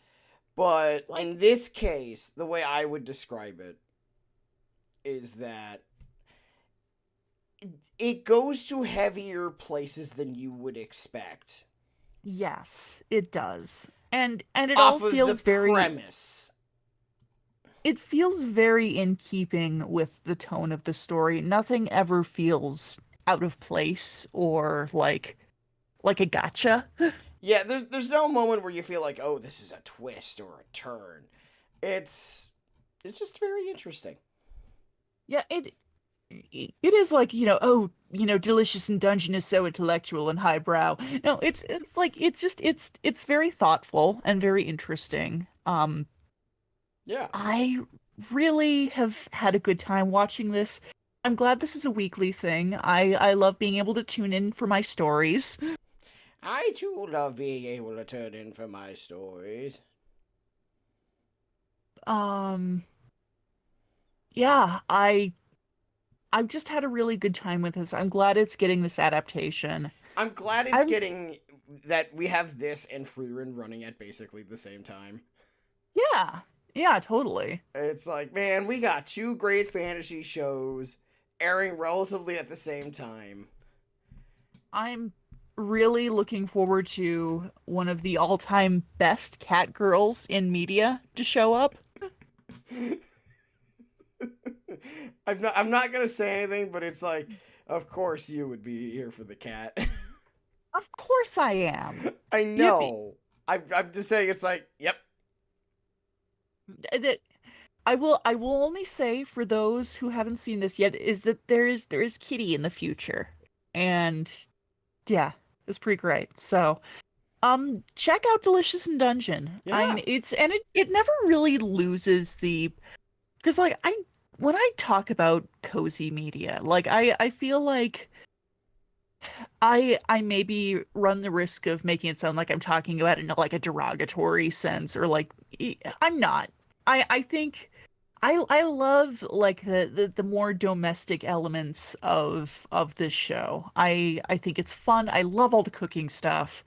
But in this case, the way I would describe it is that it goes to heavier places than you would expect. yes, it does, and it all Off of feels the very. premise. It feels very in keeping with the tone of the story. Nothing ever feels out of place or like a gotcha. Yeah, there's no moment where you feel like, oh, this is a twist or a turn. It's just very interesting. Yeah, it is like, oh, Delicious in Dungeon is so intellectual and highbrow. No, it's like it's very thoughtful and very interesting. Yeah. I really have had a good time watching this. I'm glad this is a weekly thing. I love being able to tune in for my stories. I too love being able to turn in for my stories. Um, yeah, I've just had a really good time with this. I'm glad it's getting this adaptation. I'm glad it's I'm getting that we have this and Freerun running at basically the same time. Yeah. Yeah, totally. It's like, man, we got two great fantasy shows airing relatively at the same time. I'm really looking forward to one of the all-time best cat girls in media to show up. I'm not gonna say anything, but it's like, of course you would be here for the cat. Of course I am. I know. I'm just saying it's like, yep. I will only say for those who haven't seen this yet is that there is Kitty in the future. And yeah, it's pretty great. So, check out Delicious in Dungeon. Yeah. It never really loses the, because like when I talk about cozy media, like I feel like I maybe run the risk of making it sound like I'm talking about it in like a derogatory sense or like I'm not. I think I love like the more domestic elements of this show. I think it's fun. I love all the cooking stuff.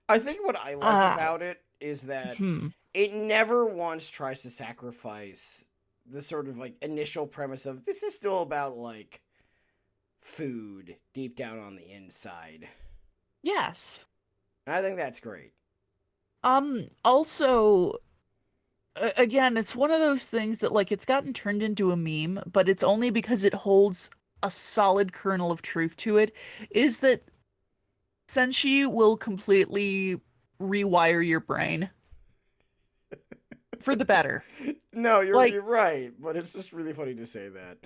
I think what I like Uh, about it is that hmm. it never once tries to sacrifice the sort of like initial premise of this is still about like food deep down on the inside. Yes. And I think that's great. Also, again, it's one of those things that like it's gotten turned into a meme, but it's only because it holds a solid kernel of truth to it, is that Senshi will completely rewire your brain for the better. No, Like you're right, but it's just really funny to say that.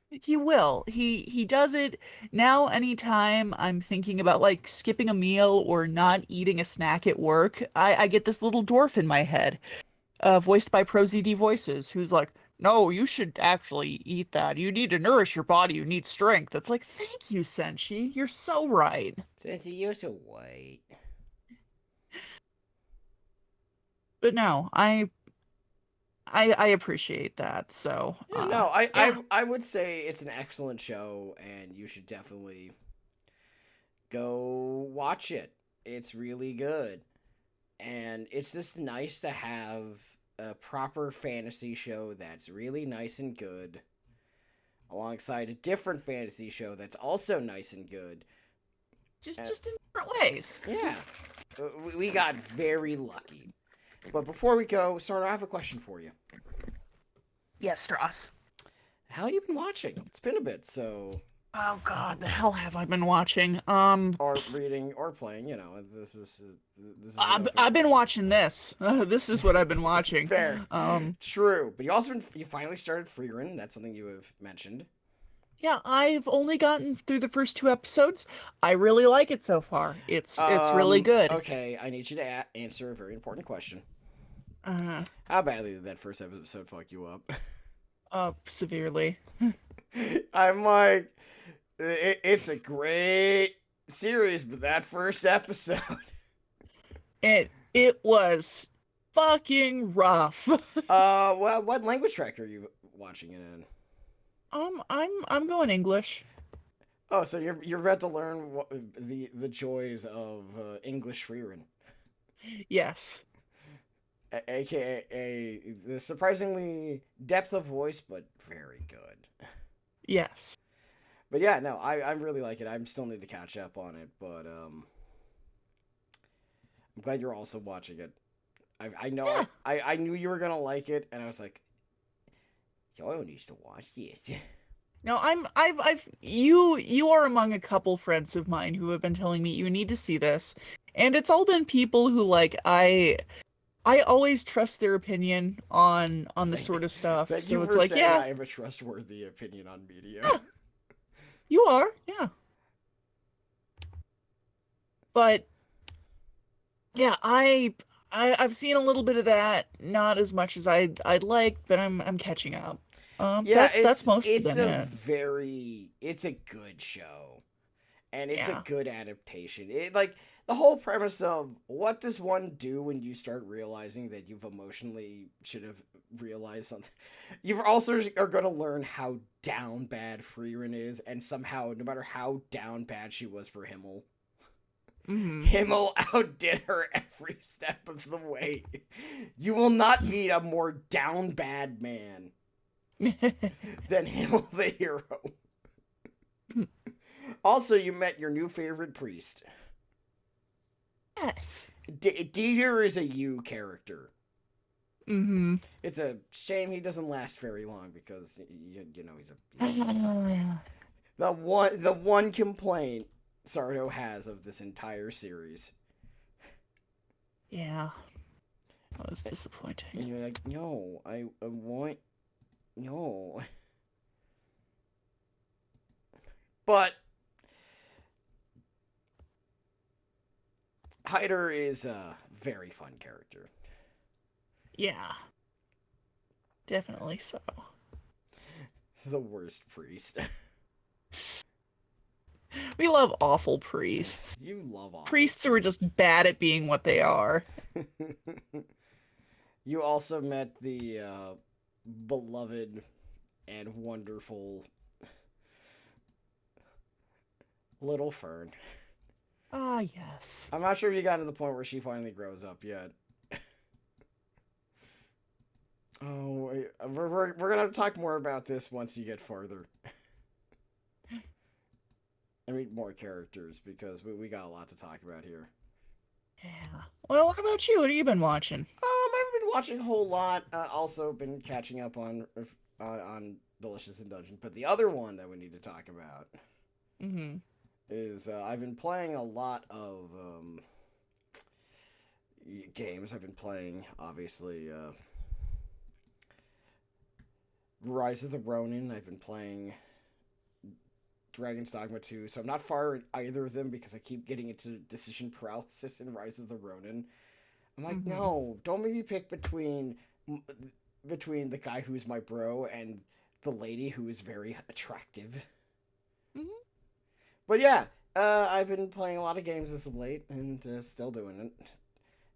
he will. He does it now anytime I'm thinking about like skipping a meal or not eating a snack at work. I get this little dwarf in my head, voiced by ProZD Voices, who's like, "No, you should actually eat that. You need to nourish your body. You need strength." It's like, "Thank you, Senshi. You're so right." Since you're so white. But no, I appreciate that. So, Yeah, no, yeah. I would say it's an excellent show, and you should definitely go watch it. It's really good. And it's just nice to have a proper fantasy show that's really nice and good alongside a different fantasy show that's also nice and good. And, Just in different ways. yeah, we got very lucky. But before we go, Sardo, I have a question for you. Yes, Stross. How you been watching? It's been a bit, so Oh God, the hell have I been watching? or reading or playing. You know, this is I've a fair I've been question. watching this. This is what I've been watching. Fair, Um, true. But you finally started Freerun. That's something you have mentioned. yeah, I've only gotten through the first two episodes. I really like it so far. It's really good. Okay, I need you to answer a very important question. Uh, How badly did that first episode fuck you up? Severely. I'm like, it's a great series, but that first episode. It was fucking rough. Well, what language track are you watching it in? I'm going English. Oh, so you're about to learn what, the joys of English Freerun, Yes. aka the surprisingly depth of voice, but very good. Yes. But yeah, no, I really like it. I still need to catch up on it, but I'm glad you're also watching it. I know Yeah. I knew you were gonna like it, and I was like, Joel needs to watch this. No, you are among a couple friends of mine who have been telling me you need to see this. And it's all been people who like I always trust their opinion on this sort of stuff. Thank you So it's for like, saying yeah, I have a trustworthy opinion on media. yeah, you are. Yeah. But yeah, I've seen a little bit of that, not as much as I'd like, but I'm catching up. Yeah, That's mostly it's been it. it's a good show, and it's a Yeah. good adaptation. It like the whole premise of what does one do when you start realizing that you've emotionally should have realized something. You also are going to learn how down bad Freerin is, and somehow, no matter how down bad she was for Himmel, Hmm. Himmel outdid her every step of the way. You will not meet a more down bad man than Himmel the hero. Also, you met your new favorite priest. Yes. Dieter is a you character. Hmm. It's a shame he doesn't last very long because you know he's a the one complaint Sardo has of this entire series. Yeah. That was And disappointing. you're like, no, I want no. But Hyder is a very fun character. Yeah. Definitely so. The worst priest. We love awful priests. You love awful Priests who are just bad at being what they are. You also met beloved and wonderful little Fern. Ah, yes. I'm not sure if you got to the point where she finally grows up yet. Oh, we're gonna have to talk more about this once you get farther. I mean, more characters, because we got a lot to talk about here. Yeah. Well, what about you? What have you been watching? I've been watching a whole lot. Also been catching up on Delicious in Dungeon. But the other one that we need to talk about Mm-hmm. is I've been playing a lot of games. I've been playing, obviously, Rise of the Ronin. I've been playing Dragon's Dogma 2, so I'm not far in either of them because I keep getting into decision paralysis in Rise of the Ronin. I'm like, Mm-hmm. no, don't make me pick between the guy who's my bro and the lady who is very attractive. Mm-hmm. But yeah, I've been playing a lot of games as of late and still doing it.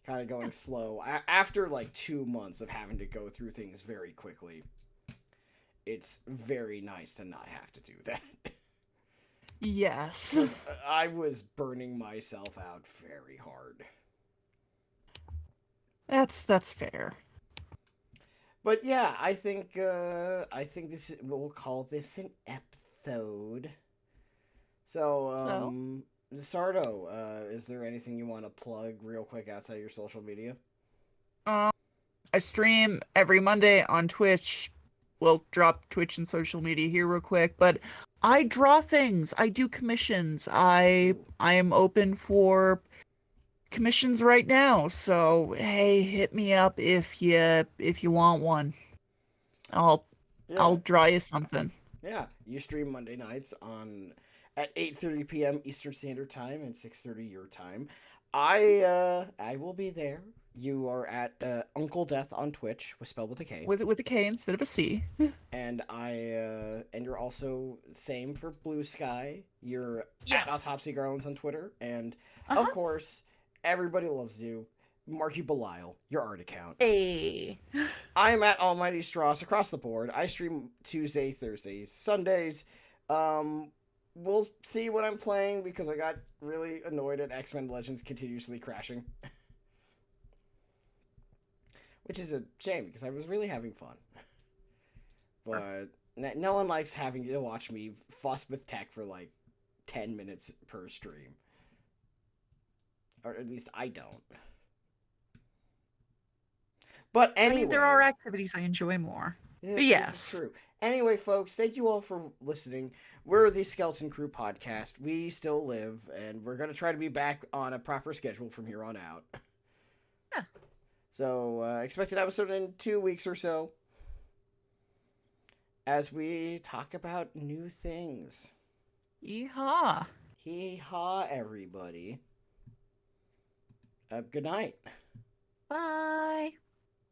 Kind of going slow. After like 2 months of having to go through things very quickly, it's very nice to not have to do that. Yes. 'Cause I was burning myself out very hard. That's fair. But yeah, I think we'll call this an episode. So, So, Sardo, is there anything you want to plug real quick outside your social media? um, I stream every Monday on Twitch. We'll drop Twitch and social media here real quick, but I draw things. I do commissions. I am open for commissions right now. So, hey, hit me up if you want one. I'll Yeah, I'll draw you something. yeah. You stream Monday nights at 8:30 p.m. Eastern Standard Time and 6:30 your time. I will be there. You are at Uncle Death on Twitch, spelled with a K. With a K instead of a C. And and you're also same for Blue Sky. You're at Yes. Autopsy Garlands on Twitter, and Uh-huh. of course, everybody loves you, Marky Belial, your art account. Hey. I'm at Almighty Stross across the board. I stream Tuesday, Thursdays, Sundays. We'll see what I'm playing because I got really annoyed at X-Men Legends continuously crashing. Which is a shame because I was really having fun. But no one likes having to watch me fuss with tech for like 10 minutes per stream. Or at least I don't. But anyway. I mean, there are activities I enjoy more. But yes. This is true. Anyway, folks, thank you all for listening. We're the Skeleton Crew podcast. We still live, and we're going to try to be back on a proper schedule from here on out. Yeah. So, expect an episode in 2 weeks or so as we talk about new things. Yeehaw. Hee-haw, everybody. Good night. Bye.